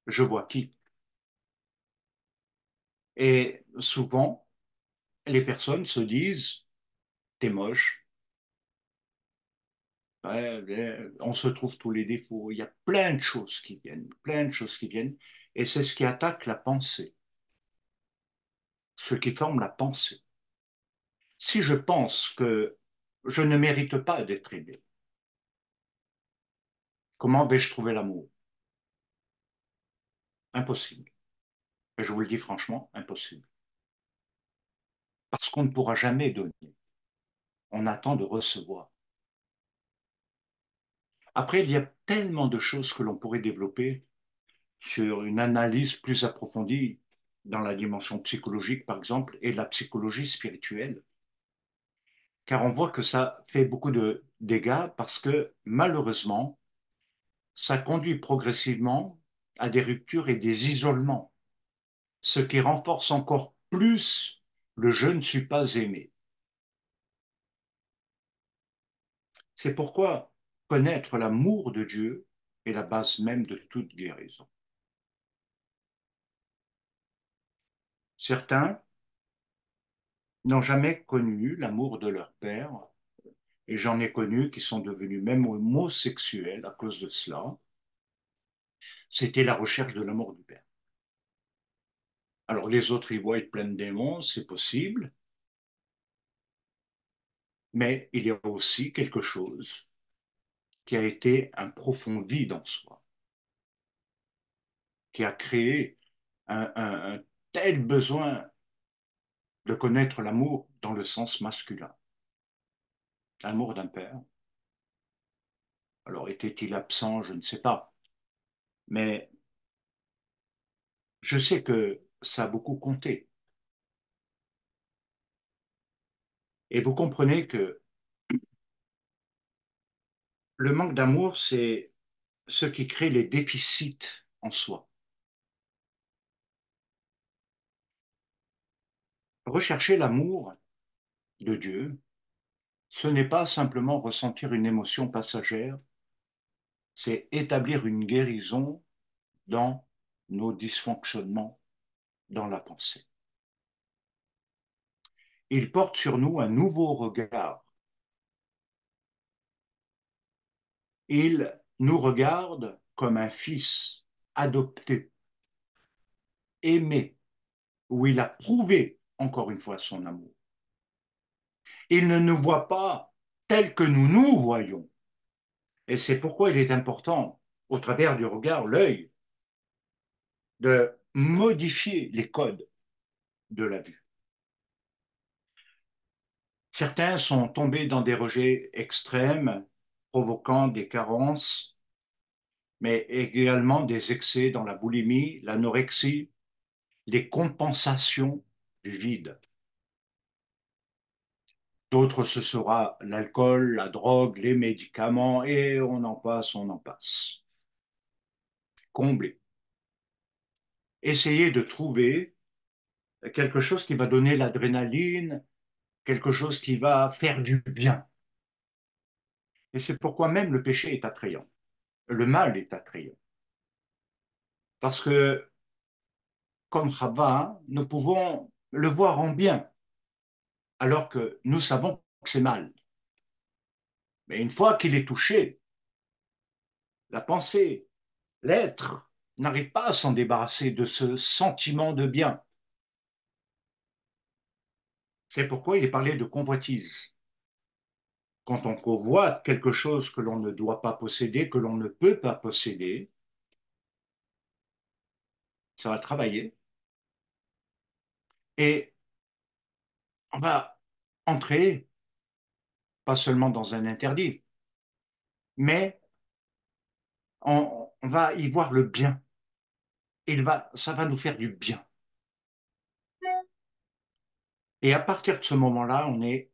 je vois qui? Et souvent, les personnes se disent, t'es moche, ouais, on se trouve tous les défauts, il y a plein de choses qui viennent, plein de choses qui viennent, et c'est ce qui attaque la pensée, ce qui forme la pensée. Si je pense que je ne mérite pas d'être aimé, comment vais-je trouver l'amour? Impossible. Et je vous le dis franchement, impossible. Parce qu'on ne pourra jamais donner. On attend de recevoir. Après, il y a tellement de choses que l'on pourrait développer sur une analyse plus approfondie dans la dimension psychologique, par exemple, et la psychologie spirituelle. Car on voit que ça fait beaucoup de dégâts parce que malheureusement, ça conduit progressivement à des ruptures et des isolements, ce qui renforce encore plus le je ne suis pas aimé. C'est pourquoi connaître l'amour de Dieu est la base même de toute guérison. Certains n'ont jamais connu l'amour de leur père, et j'en ai connu qui sont devenus même homosexuels à cause de cela. C'était la recherche de l'amour du père. Alors les autres y voient être plein de démons, c'est possible, mais il y a aussi quelque chose qui a été un profond vide en soi, qui a créé un tel besoin de connaître l'amour dans le sens masculin, l'amour d'un père. Alors était-il absent, je ne sais pas, mais je sais que ça a beaucoup compté. Et vous comprenez que le manque d'amour, c'est ce qui crée les déficits en soi. Rechercher l'amour de Dieu, ce n'est pas simplement ressentir une émotion passagère, c'est établir une guérison dans nos dysfonctionnements dans la pensée. Il porte sur nous un nouveau regard. Il nous regarde comme un fils adopté, aimé, où il a prouvé encore une fois son amour. Il ne nous voit pas tel que nous nous voyons. Et c'est pourquoi il est important, au travers du regard, l'œil, de modifier les codes de la vue. Certains sont tombés dans des rejets extrêmes, provoquant des carences, mais également des excès dans la boulimie, l'anorexie, les compensations du vide. D'autres, ce sera l'alcool, la drogue, les médicaments, et on en passe, on en passe. Combler. Essayer de trouver quelque chose qui va donner l'adrénaline, quelque chose qui va faire du bien. Et c'est pourquoi même le péché est attrayant. Le mal est attrayant. Parce que, comme Chava, nous pouvons le voir en bien, alors que nous savons que c'est mal. Mais une fois qu'il est touché, la pensée, l'être, n'arrive pas à s'en débarrasser de ce sentiment de bien. C'est pourquoi il est parlé de convoitise. Quand on convoite quelque chose que l'on ne doit pas posséder, que l'on ne peut pas posséder, ça va travailler, et on va entrer, pas seulement dans un interdit, mais on va y voir le bien. Ça va nous faire du bien. Et à partir de ce moment-là, on est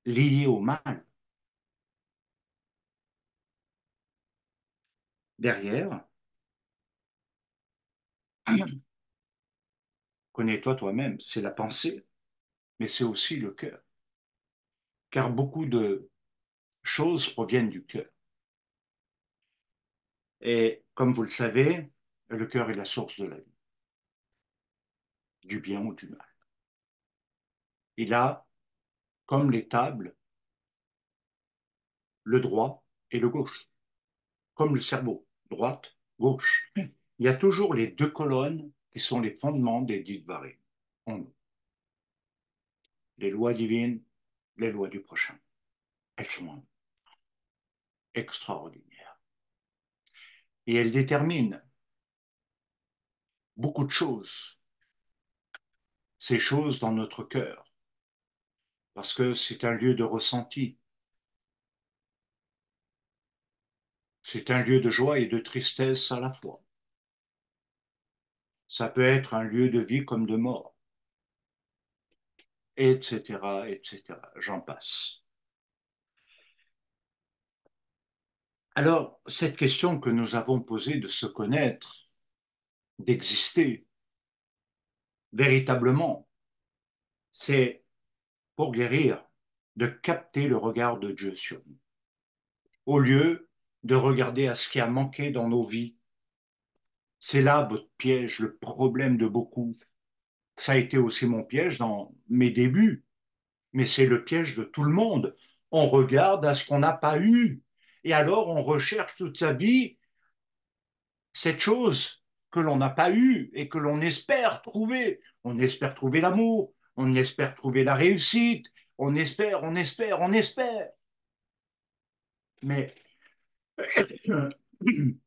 lié au mal. Derrière, connais-toi toi-même, c'est la pensée, mais c'est aussi le cœur. Car beaucoup de choses proviennent du cœur. Et comme vous le savez, le cœur est la source de la vie, du bien ou du mal. Il a, comme les tables, le droit et le gauche, comme le cerveau, droite, gauche. Il y a toujours les deux colonnes qui sont les fondements des dix varés. En nous. Les lois divines, les lois du prochain. Elles sont extraordinaires. Et elles déterminent beaucoup de choses, ces choses dans notre cœur, parce que c'est un lieu de ressenti, c'est un lieu de joie et de tristesse à la fois. Ça peut être un lieu de vie comme de mort, etc., etc. J'en passe. Alors, cette question que nous avons posée de se connaître, d'exister véritablement, c'est pour guérir, de capter le regard de Dieu sur nous, au lieu de regarder à ce qui a manqué dans nos vies. C'est là votre piège, le problème de beaucoup. Ça a été aussi mon piège dans mes débuts, mais c'est le piège de tout le monde. On regarde à ce qu'on n'a pas eu, et alors on recherche toute sa vie cette chose que l'on n'a pas eue et que l'on espère trouver. On espère trouver l'amour, on espère trouver la réussite, on espère, on espère, on espère. Mais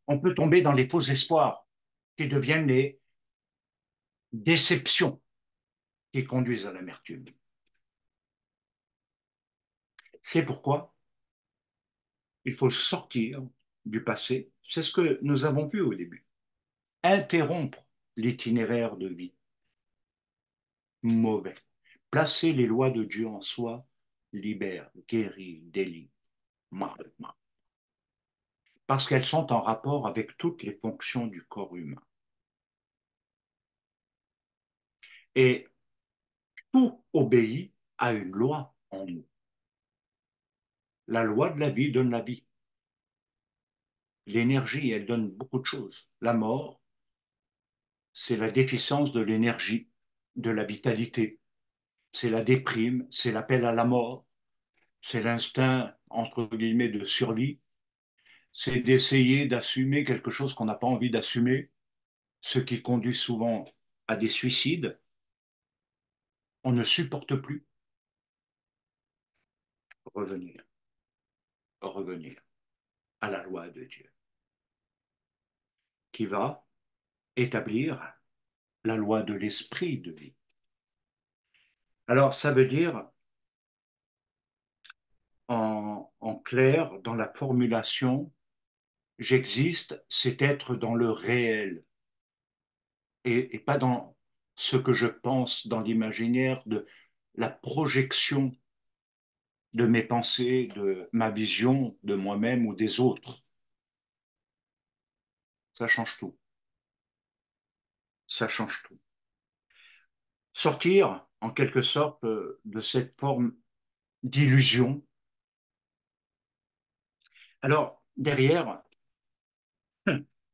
on peut tomber dans les faux espoirs qui deviennent les déceptions qui conduisent à l'amertume. C'est pourquoi il faut sortir du passé. C'est ce que nous avons vu au début. Interrompre l'itinéraire de vie mauvais. Placer les lois de Dieu en soi libère, guérit, délivre. Parce qu'elles sont en rapport avec toutes les fonctions du corps humain. Et tout obéit à une loi en nous. La loi de la vie donne la vie. L'énergie, elle donne beaucoup de choses. La mort, c'est la déficience de l'énergie, de la vitalité. C'est la déprime, c'est l'appel à la mort, c'est l'instinct, entre guillemets, de survie. C'est d'essayer d'assumer quelque chose qu'on n'a pas envie d'assumer, ce qui conduit souvent à des suicides. On ne supporte plus revenir, revenir à la loi de Dieu, qui va établir la loi de l'esprit de vie. Alors, ça veut dire, en clair, dans la formulation, j'existe, c'est être dans le réel et pas dans ce que je pense, dans l'imaginaire de la projection de mes pensées, de ma vision de moi-même ou des autres. Ça change tout. Ça change tout. Sortir, en quelque sorte, de cette forme d'illusion. Alors, derrière,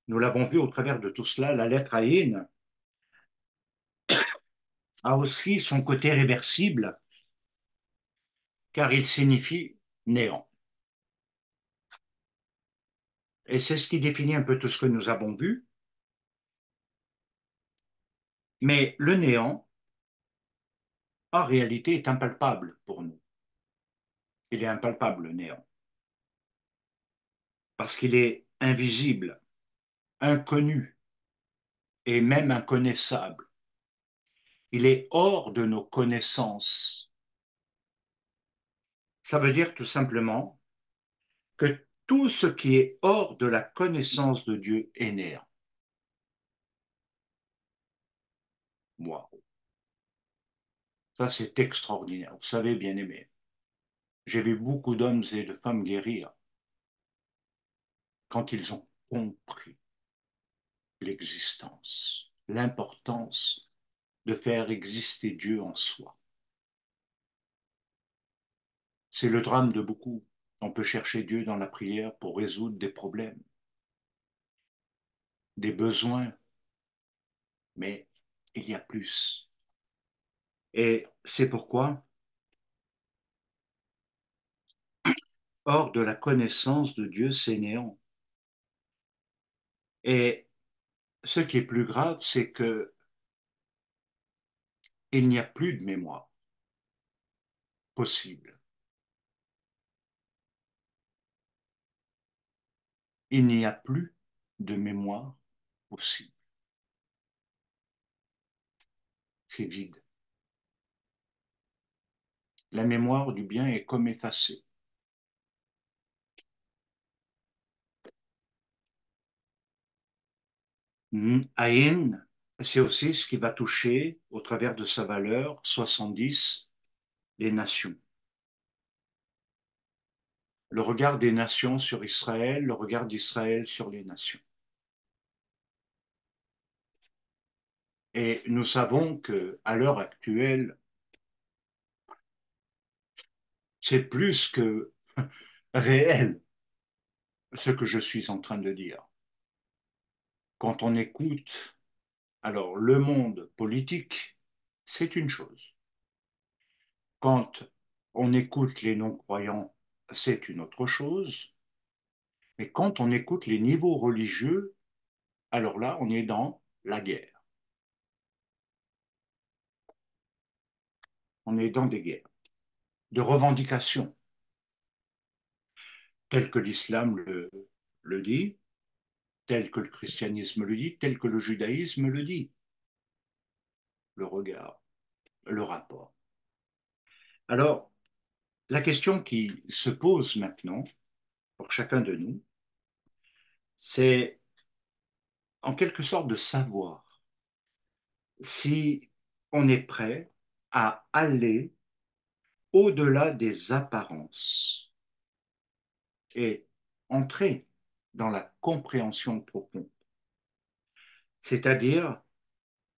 nous l'avons vu au travers de tout cela, la lettre Aïn a aussi son côté réversible, car il signifie néant. Et c'est ce qui définit un peu tout ce que nous avons vu. Mais le néant, en réalité, est impalpable pour nous. Il est impalpable, le néant, parce qu'il est invisible, inconnu. et même inconnaissable. Il est hors de nos connaissances. Ça veut dire tout simplement que tout ce qui est hors de la connaissance de Dieu est néant. Waouh, ça c'est extraordinaire. Vous savez, bien aimé, j'ai vu beaucoup d'hommes et de femmes guérir quand ils ont compris l'existence, l'importance de faire exister Dieu en soi. C'est le drame de beaucoup. On peut chercher Dieu dans la prière pour résoudre des problèmes, des besoins, mais il y a plus. Et c'est pourquoi, hors de la connaissance de Dieu, c'est néant. Et ce qui est plus grave, c'est que il n'y a plus de mémoire possible. Il n'y a plus de mémoire possible. C'est vide. La mémoire du bien est comme effacée. Aïn, c'est aussi ce qui va toucher, au travers de sa valeur, 70, les nations. Le regard des nations sur Israël, le regard d'Israël sur les nations. Et nous savons que à l'heure actuelle, c'est plus que réel ce que je suis en train de dire. Quand on écoute, alors le monde politique, c'est une chose. Quand on écoute les non-croyants, c'est une autre chose. Mais quand on écoute les niveaux religieux, alors là, on est dans la guerre. On est dans des guerres de revendications, telles que l'islam le dit, tel que le christianisme le dit, tel que le judaïsme le dit. Le regard, le rapport. Alors, la question qui se pose maintenant pour chacun de nous, c'est en quelque sorte de savoir si on est prêt à aller au-delà des apparences et entrer dans la compréhension profonde, c'est-à-dire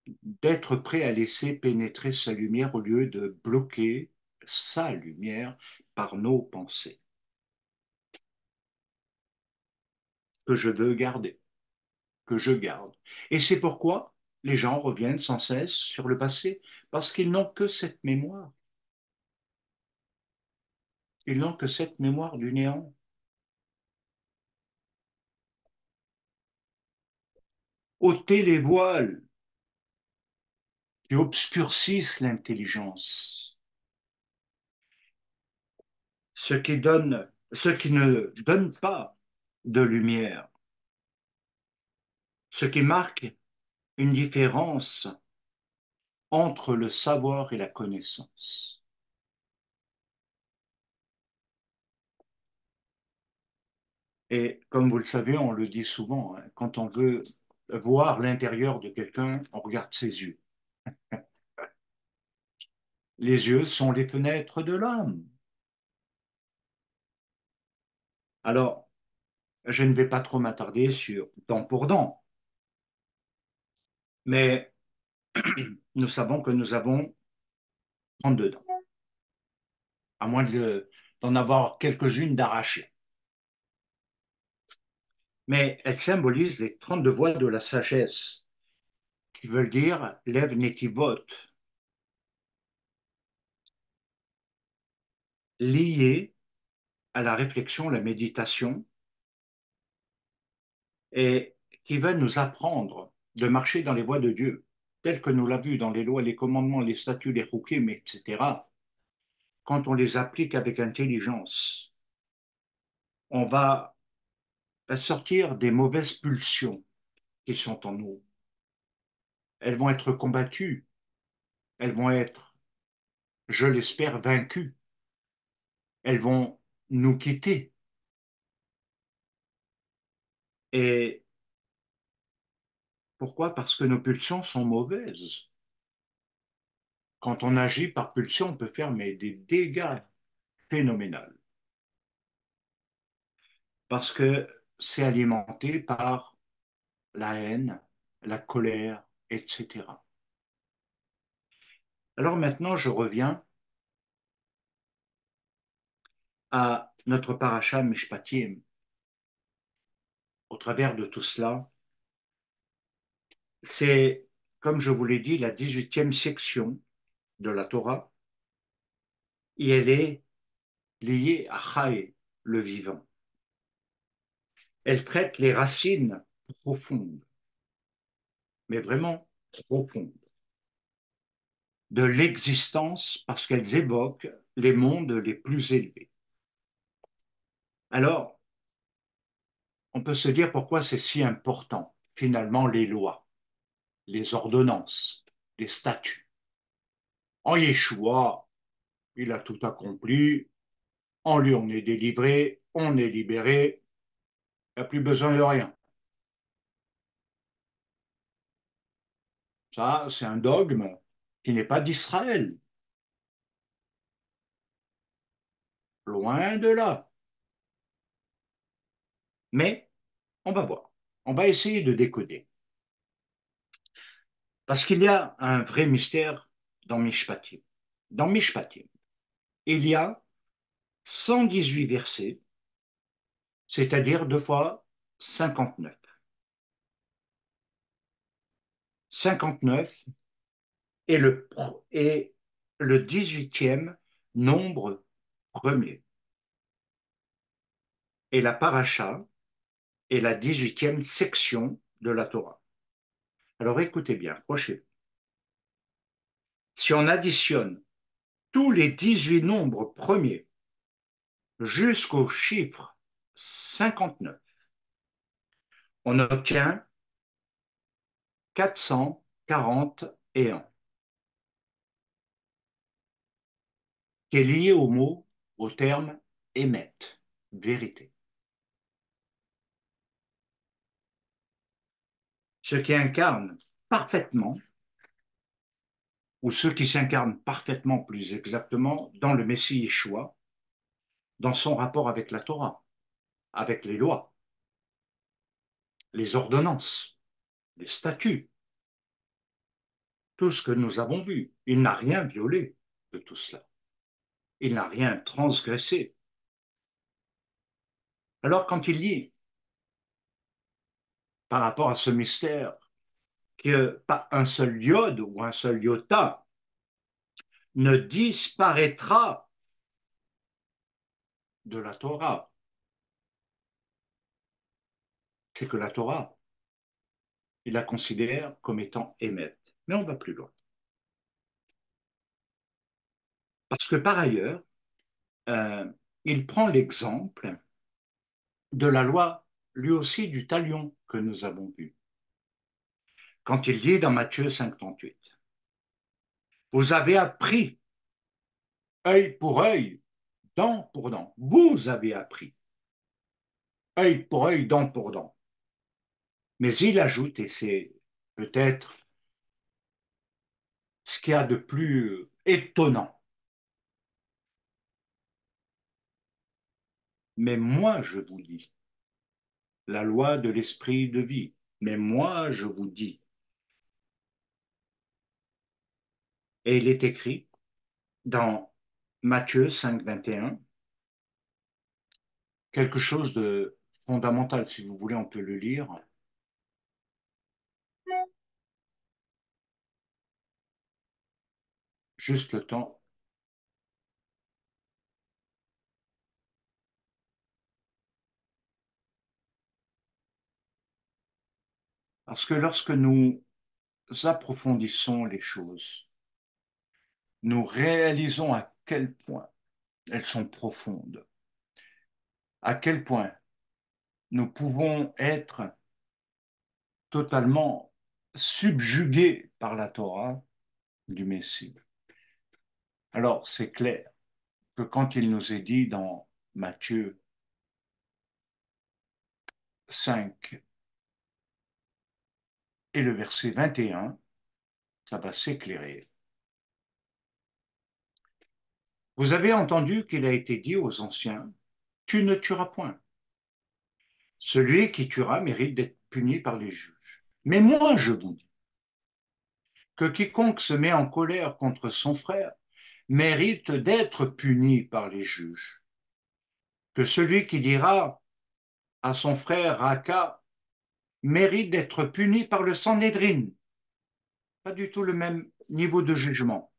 d'être prêt à laisser pénétrer sa lumière au lieu de bloquer sa lumière par nos pensées que je veux garder, que je garde. Et c'est pourquoi les gens reviennent sans cesse sur le passé, parce qu'ils n'ont que cette mémoire. Ils n'ont que cette mémoire du néant. Ôtez les voiles qui obscurcissent l'intelligence, ce qui ne donne pas de lumière, ce qui marque une différence entre le savoir et la connaissance. Et comme vous le savez, on le dit souvent, hein, quand on veut voir l'intérieur de quelqu'un, on regarde ses yeux. Les yeux sont les fenêtres de l'âme. Alors, je ne vais pas trop m'attarder sur dent pour dent, mais nous savons que nous avons 32 dents, à moins d'en avoir quelques-unes d'arrachées. Mais elles symbolisent les 32 voies de la sagesse, qui veulent dire lève netivot, liées à la réflexion, la méditation, et qui veulent nous apprendre de marcher dans les voies de Dieu, telles que nous l'avons vu dans les lois, les commandements, les statuts, les roukim, etc. Quand on les applique avec intelligence, on va sortir des mauvaises pulsions qui sont en nous. elles vont être combattues, elles vont être, je l'espère, vaincues, elles vont nous quitter. Et pourquoi? Parce que nos pulsions sont mauvaises. Quand on agit par pulsion, on peut faire des dégâts phénoménaux. Parce que c'est alimenté par la haine, la colère, etc. Alors maintenant, je reviens à notre paracha Mishpatim. Au travers de tout cela, c'est, comme je vous l'ai dit, la 18e section de la Torah, et elle est liée à Chai, le vivant. Elle traite les racines profondes, mais vraiment profondes, de l'existence parce qu'elles évoquent les mondes les plus élevés. Alors, on peut se dire pourquoi c'est si important, finalement, les lois, les ordonnances, les statuts. En Yeshua, il a tout accompli, en lui on est délivré, on est libéré, il n'y a plus besoin de rien. Ça, c'est un dogme qui n'est pas d'Israël, loin de là. Mais on va voir, on va essayer de décoder. Parce qu'il y a un vrai mystère dans Mishpatim. Dans Mishpatim, il y a 118 versets, c'est-à-dire 2 fois 59. 59 est est le 18e nombre premier. Et la paracha est la 18e section de la Torah. Alors écoutez bien, approchez-vous. Si on additionne tous les 18 nombres premiers jusqu'au chiffre 59, on obtient 441, qui est lié au terme émet, vérité. Ce qui incarne parfaitement, ou ce qui s'incarne parfaitement plus exactement, dans le Messie Yeshua, dans son rapport avec la Torah, avec les lois, les ordonnances, les statuts, tout ce que nous avons vu. Il n'a rien violé de tout cela. Il n'a rien transgressé. Alors quand il dit, par rapport à ce mystère, que pas un seul iode ou un seul iota ne disparaîtra de la Torah, c'est que la Torah, il la considère comme étant émette. Mais on va plus loin. Parce que par ailleurs, euh, il prend l'exemple de la loi, lui aussi, du talion que nous avons vu. Quand il dit dans Matthieu 5,38, vous avez appris œil pour œil, dent pour dent. Vous avez appris œil pour œil, dent pour dent. Mais il ajoute, et c'est peut-être ce qu'il y a de plus étonnant, mais moi je vous dis, la loi de l'esprit de vie, mais moi je vous dis, et il est écrit dans Matthieu 5,21, quelque chose de fondamental, si vous voulez, on peut le lire. Juste le temps. Parce que lorsque nous approfondissons les choses, nous réalisons à quel point elles sont profondes, à quel point nous pouvons être totalement subjugués par la Torah du Messie. Alors, c'est clair que quand il nous est dit dans Matthieu 5 et le verset 21, ça va s'éclairer. Vous avez entendu qu'il a été dit aux anciens, tu ne tueras point. Celui qui tuera mérite d'être puni par les juges. Mais moi, je vous dis que quiconque se met en colère contre son frère mérite d'être puni par les juges. Que celui qui dira à son frère Raka mérite d'être puni par le Sanhédrin. Pas du tout le même niveau de jugement.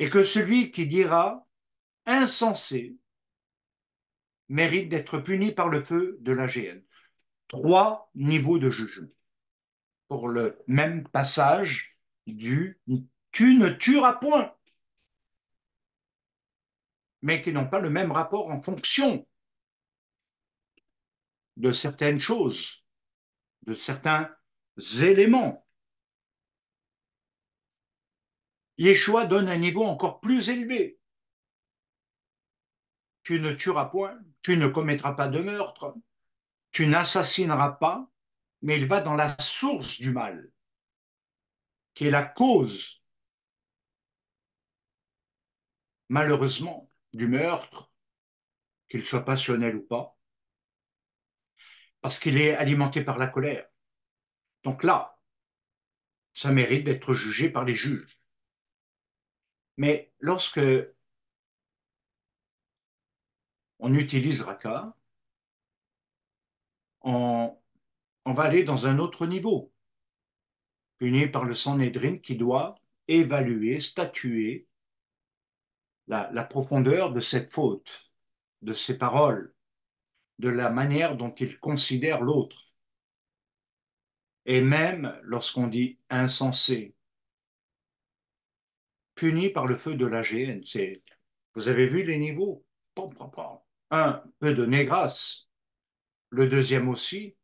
Et que celui qui dira insensé mérite d'être puni par le feu de la géhenne. 3 niveaux de jugement pour le même passage du tu ne tueras point, mais qui n'ont pas le même rapport en fonction de certaines choses, de certains éléments. Yeshua donne un niveau encore plus élevé. Tu ne tueras point, tu ne commettras pas de meurtre, tu n'assassineras pas, mais il va dans la source du mal, qui est la cause, malheureusement, du meurtre, qu'il soit passionnel ou pas, parce qu'il est alimenté par la colère. Donc là, ça mérite d'être jugé par les juges. Mais lorsque on utilise Raka, on, on va aller dans un autre niveau, puni par le Sanhédrin qui doit évaluer, statuer la profondeur de cette faute, de ses paroles, de la manière dont il considère l'autre. Et même lorsqu'on dit insensé, puni par le feu de la géhenne, vous avez vu les niveaux? Un peu de négresse, le deuxième aussi,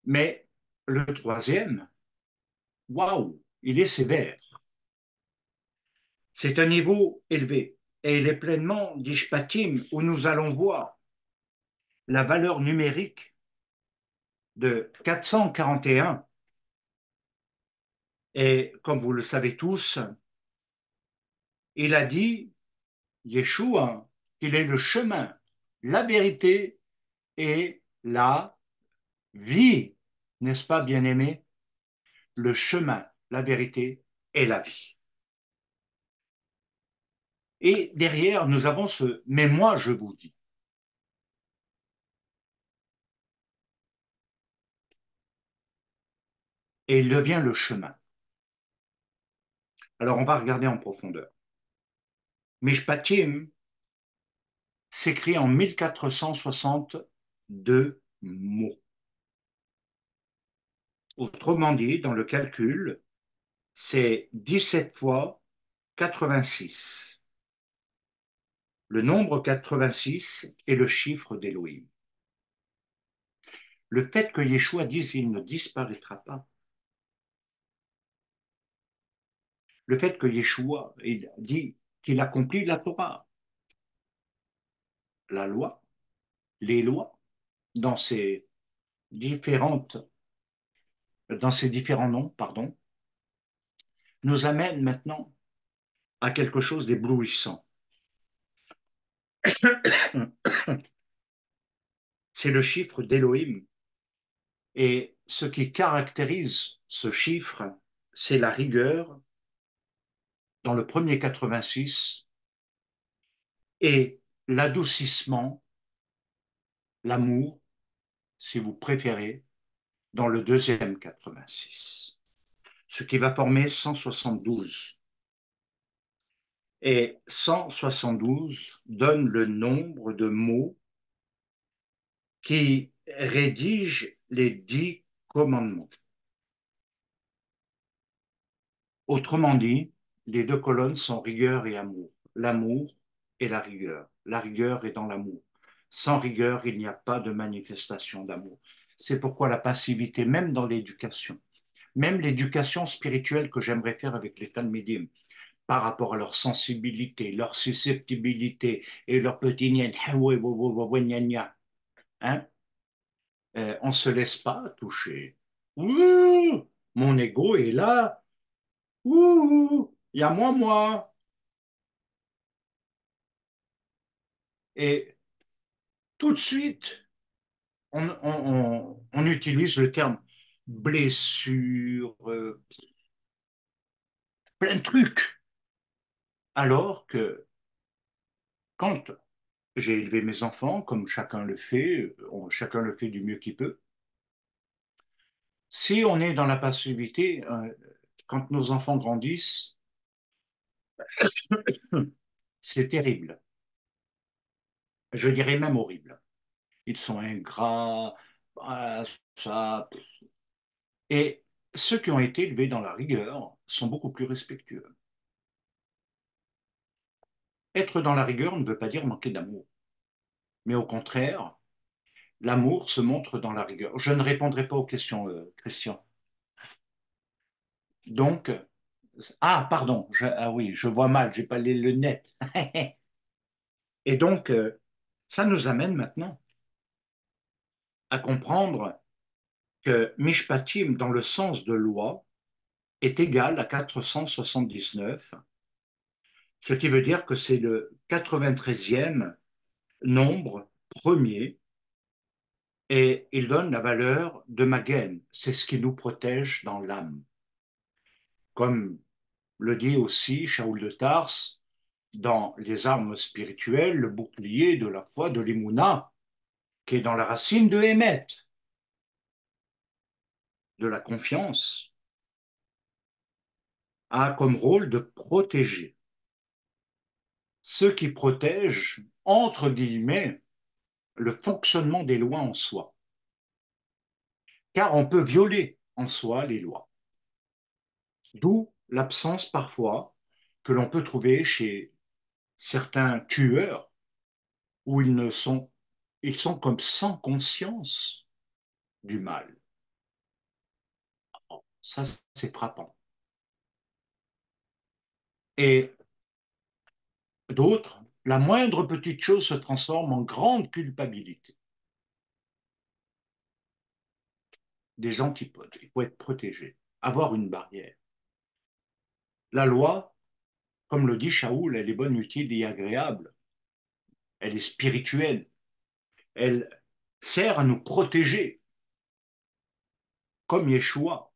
mais le troisième, waouh, il est sévère. C'est un niveau élevé. Et il est pleinement d'Ishpatim, où nous allons voir la valeur numérique de 441. Et comme vous le savez tous, il a dit, Yeshua, qu'il est le chemin, la vérité et la vie. N'est-ce pas, bien-aimé? Le chemin, la vérité et la vie. Et derrière, nous avons ce mais moi, je vous dis. Et il devient le chemin. Alors, on va regarder en profondeur. Mishpatim s'écrit en 1462 mots. Autrement dit, dans le calcul, c'est 17 fois 86. Le nombre 86 est le chiffre d'Élohim. Le fait que Yeshua dise il ne disparaîtra pas, le fait que Yeshua dit qu'il accomplit la Torah, la loi, les lois, dans ces différentes, dans ces différents noms, pardon, nous amène maintenant à quelque chose d'éblouissant. C'est le chiffre d'Élohim. Et ce qui caractérise ce chiffre, c'est la rigueur dans le premier 86 et l'adoucissement, l'amour, si vous préférez, dans le deuxième 86. Ce qui va former 172. Et 172 donne le nombre de mots qui rédigent les 10 commandements. Autrement dit, les deux colonnes sont rigueur et amour. L'amour et la rigueur. La rigueur est dans l'amour. Sans rigueur, il n'y a pas de manifestation d'amour. C'est pourquoi la passivité, même dans l'éducation, même l'éducation spirituelle que j'aimerais faire avec les Talmidim, par rapport à leur sensibilité, leur susceptibilité et leur petit nien, hein, on ne se laisse pas toucher. Ouh, mon ego est là. Ouh, il y a moi. Et tout de suite, on utilise le terme blessure, plein de trucs. Alors que quand j'ai élevé mes enfants, comme chacun le fait, chacun le fait du mieux qu'il peut, si on est dans la passivité, quand nos enfants grandissent, c'est terrible. Je dirais même horrible. Ils sont ingrats, ah, ça. Et ceux qui ont été élevés dans la rigueur sont beaucoup plus respectueux. Être dans la rigueur ne veut pas dire manquer d'amour, mais au contraire, l'amour se montre dans la rigueur. Je ne répondrai pas aux questions, Christian. Donc, ah, pardon, ah oui, je vois mal, j'ai pas les lunettes. Et donc, ça nous amène maintenant à comprendre que Mishpatim, dans le sens de loi, est égal à 479, ce qui veut dire que c'est le 93e nombre premier et il donne la valeur de Magen. C'est ce qui nous protège dans l'âme. Comme le dit aussi Shaoul de Tarse dans les armes spirituelles, le bouclier de la foi de l'Imouna, qui est dans la racine de Hémet, de la confiance, a comme rôle de protéger. Ce qui protège, entre guillemets, le fonctionnement des lois en soi. Car on peut violer en soi les lois. D'où l'absence parfois que l'on peut trouver chez certains tueurs où ils sont comme sans conscience du mal. Ça, c'est frappant. Et d'autres, la moindre petite chose se transforme en grande culpabilité. Des antipodes, il faut être protégé, avoir une barrière. La loi, comme le dit Shaoul, elle est bonne, utile et agréable. Elle est spirituelle. Elle sert à nous protéger, comme Yeshua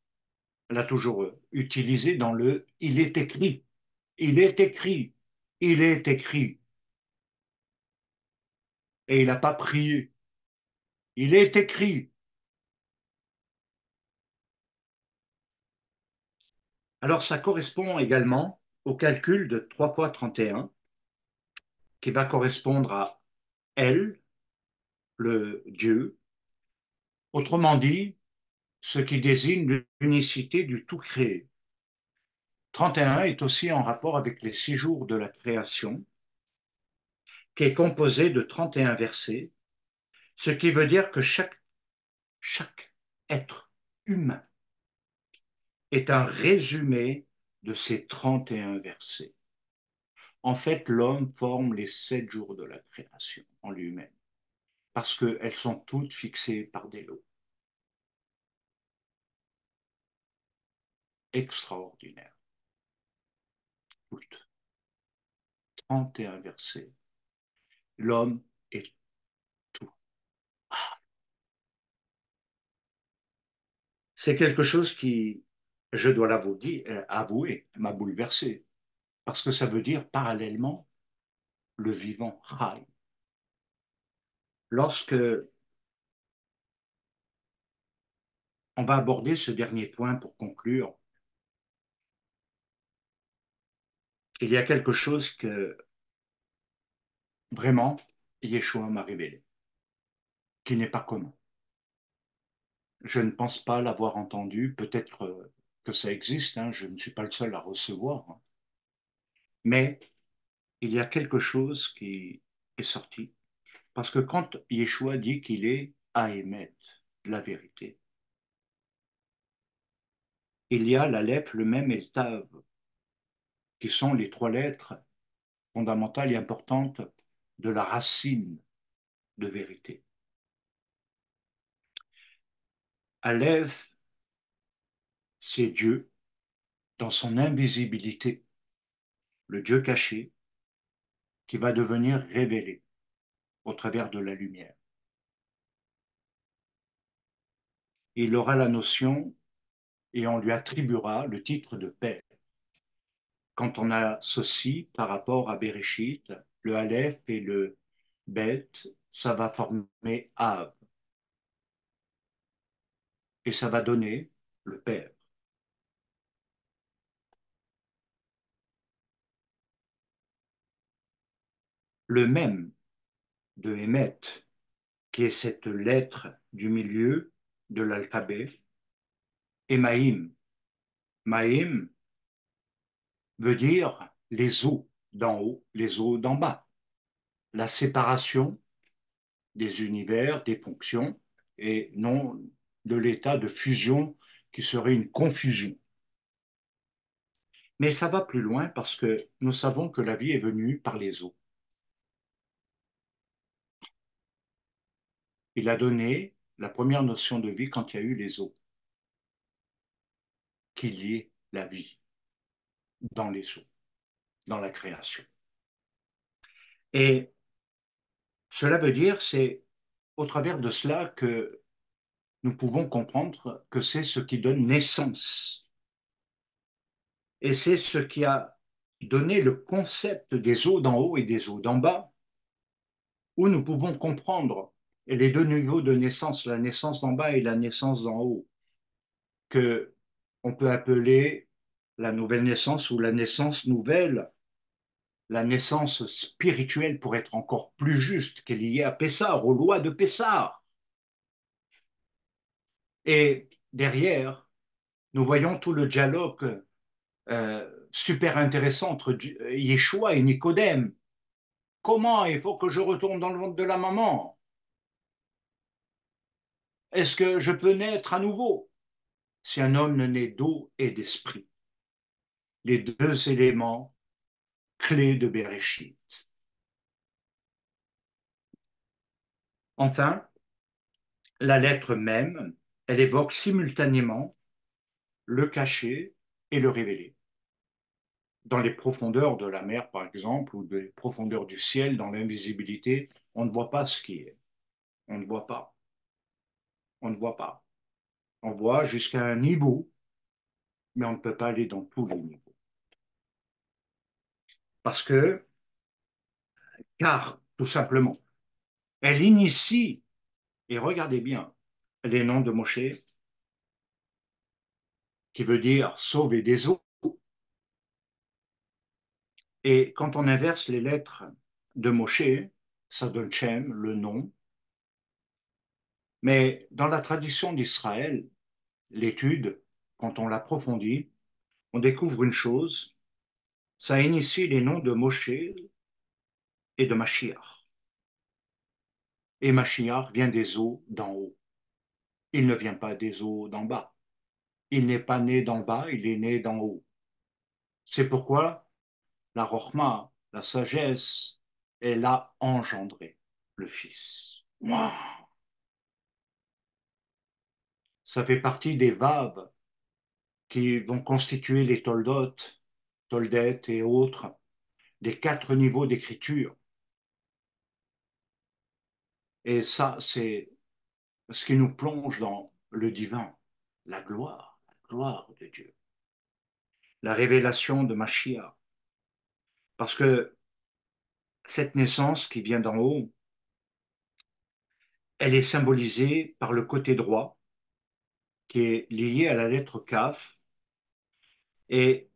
l'a toujours utilisé dans le il est écrit. Il est écrit. Il est écrit. Et il n'a pas prié. Il est écrit. Alors ça correspond également au calcul de 3 fois 31, qui va correspondre à El, le Dieu. Autrement dit, ce qui désigne l'unicité du tout créé. 31 est aussi en rapport avec les 6 jours de la création, qui est composé de 31 versets, ce qui veut dire que chaque être humain est un résumé de ces 31 versets. En fait, l'homme forme les 7 jours de la création en lui-même, parce qu'elles sont toutes fixées par des lois extraordinaires. Toutes. 31 versets. L'homme est tout. C'est quelque chose qui, je dois avouer, m'a bouleversé, parce que ça veut dire parallèlement le vivant, Chai. Lorsque on va aborder ce dernier point pour conclure, il y a quelque chose que vraiment Yeshua m'a révélé, qui n'est pas commun. Je ne pense pas l'avoir entendu, peut-être que ça existe, hein, je ne suis pas le seul à recevoir, hein. Mais il y a quelque chose qui est sorti, parce que quand Yeshua dit qu'il est Ahémet, de la vérité. Il y a l'Aleph, le Mem et le Tav, qui sont les trois lettres fondamentales et importantes de la racine de vérité. Aleph, c'est Dieu dans son invisibilité, le Dieu caché qui va devenir révélé au travers de la lumière. Il aura la notion et on lui attribuera le titre de Père. Quand on associe par rapport à Bereshit, le Aleph et le Bet, ça va former Av et ça va donner le Père. Le même de Emet, qui est cette lettre du milieu de l'alphabet, et Maïm. Maïm veut dire les eaux d'en haut, les eaux d'en bas. La séparation des univers, des fonctions, et non de l'état de fusion qui serait une confusion. Mais ça va plus loin parce que nous savons que la vie est venue par les eaux. Il a donné la première notion de vie quand il y a eu les eaux, qu'il y ait la vie dans les eaux, dans la création. Et cela veut dire, c'est au travers de cela que nous pouvons comprendre que c'est ce qui donne naissance. Et c'est ce qui a donné le concept des eaux d'en haut et des eaux d'en bas, où nous pouvons comprendre les deux niveaux de naissance, la naissance d'en bas et la naissance d'en haut, que on peut appeler la nouvelle naissance ou la naissance nouvelle, la naissance spirituelle pour être encore plus juste, qui est liée à Pessar, aux lois de Pessar. Et derrière, nous voyons tout le dialogue super intéressant entre Yeshua et Nicodème. Comment il faut que je retourne dans le ventre de la maman? Est-ce que je peux naître à nouveau si un homme ne naît d'eau et d'esprit? Les deux éléments clés de Bereshit. Enfin, la lettre même, elle évoque simultanément le caché et le révélé. Dans les profondeurs de la mer, par exemple, ou des profondeurs du ciel, dans l'invisibilité, on ne voit pas ce qui est. On ne voit pas. On ne voit pas. On voit jusqu'à un niveau, mais on ne peut pas aller dans tous les niveaux. Parce que, car, tout simplement, elle initie, et regardez bien, les noms de Moshe, qui veut dire sauver des eaux. Et quand on inverse les lettres de Moshe, ça donne Shem, le nom. Mais dans la tradition d'Israël, l'étude, quand on l'approfondit, on découvre une chose, ça initie les noms de Moshe et de Mashiach. Et Mashiach vient des eaux d'en haut. Il ne vient pas des eaux d'en bas. Il n'est pas né d'en bas, il est né d'en haut. C'est pourquoi la Rochma, la sagesse, elle a engendré le Fils. Wow. Ça fait partie des vaves qui vont constituer les Toldot, Toldet et autres, les quatre niveaux d'écriture. Et ça, c'est ce qui nous plonge dans le divin, la gloire de Dieu, la révélation de Mashiach. Parce que cette naissance qui vient d'en haut, elle est symbolisée par le côté droit, qui est lié à la lettre Kaf, et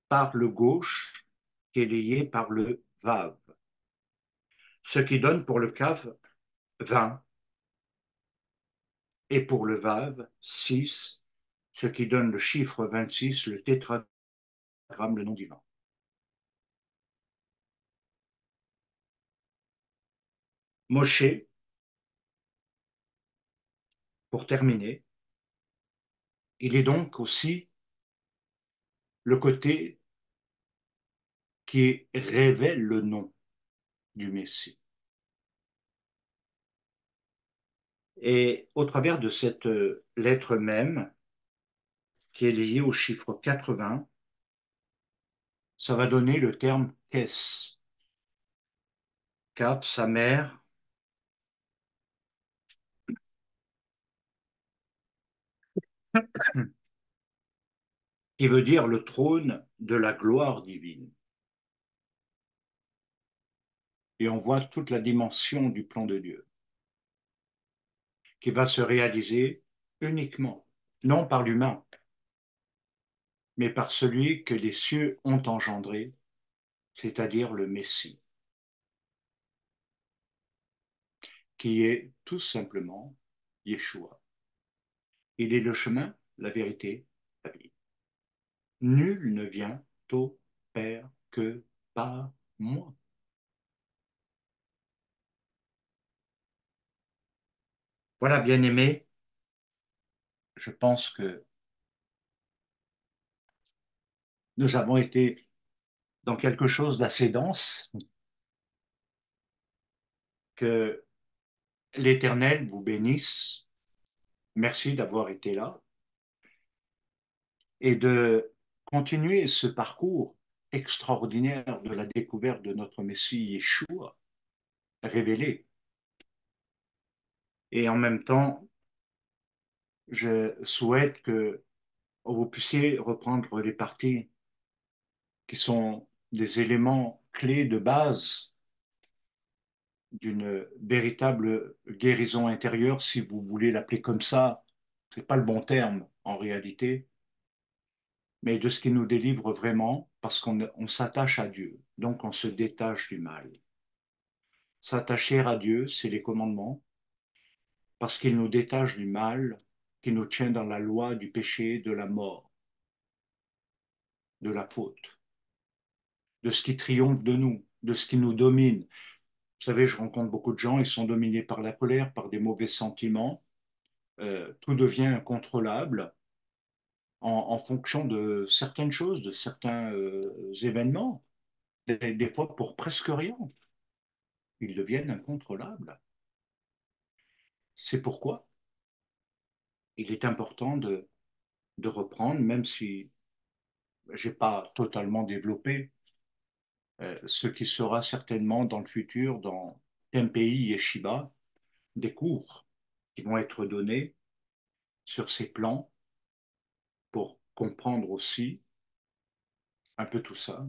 par le gauche, qui est lié par le Vav. Ce qui donne pour le Kaf 20 et pour le Vav 6, ce qui donne le chiffre 26, le tétragramme, le nom divin. Moshe Pour terminer, il est donc aussi le côté qui révèle le nom du Messie. Et au travers de cette lettre même, qui est liée au chiffre 80, ça va donner le terme Kess. Kaf, sa mère, qui veut dire le trône de la gloire divine. Et on voit toute la dimension du plan de Dieu, qui va se réaliser uniquement, non par l'humain, mais par celui que les cieux ont engendré, c'est-à-dire le Messie, qui est tout simplement Yeshua. Il est le chemin, la vérité, la vie. Nul ne vient au Père que par moi. Voilà, bien-aimés, je pense que nous avons été dans quelque chose d'assez dense, que l'Éternel vous bénisse. Merci d'avoir été là et de continuer ce parcours extraordinaire de la découverte de notre Messie Yeshua révélé. Et en même temps, je souhaite que vous puissiez reprendre les parties qui sont des éléments clés de base d'une véritable guérison intérieure, si vous voulez l'appeler comme ça. C'est pas le bon terme en réalité, mais de ce qui nous délivre vraiment, parce qu'on s'attache à Dieu, donc on se détache du mal. S'attacher à Dieu, c'est les commandements, parce qu'il nous détache du mal, qui nous tient dans la loi du péché, de la mort, de la faute, de ce qui triomphe de nous, de ce qui nous domine. Vous savez, je rencontre beaucoup de gens, ils sont dominés par la colère, par des mauvais sentiments. Tout devient incontrôlable en fonction de certaines choses, de certains événements, des fois pour presque rien. Ils deviennent incontrôlables. C'est pourquoi il est important de reprendre, même si je n'ai pas totalement développé ce qui sera certainement dans le futur, dans MPI et Shiba, des cours qui vont être donnés sur ces plans pour comprendre aussi un peu tout ça,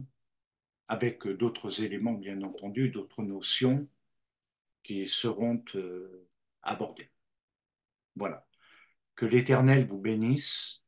avec d'autres éléments, bien entendu, d'autres notions qui seront abordées. Voilà. Que l'Éternel vous bénisse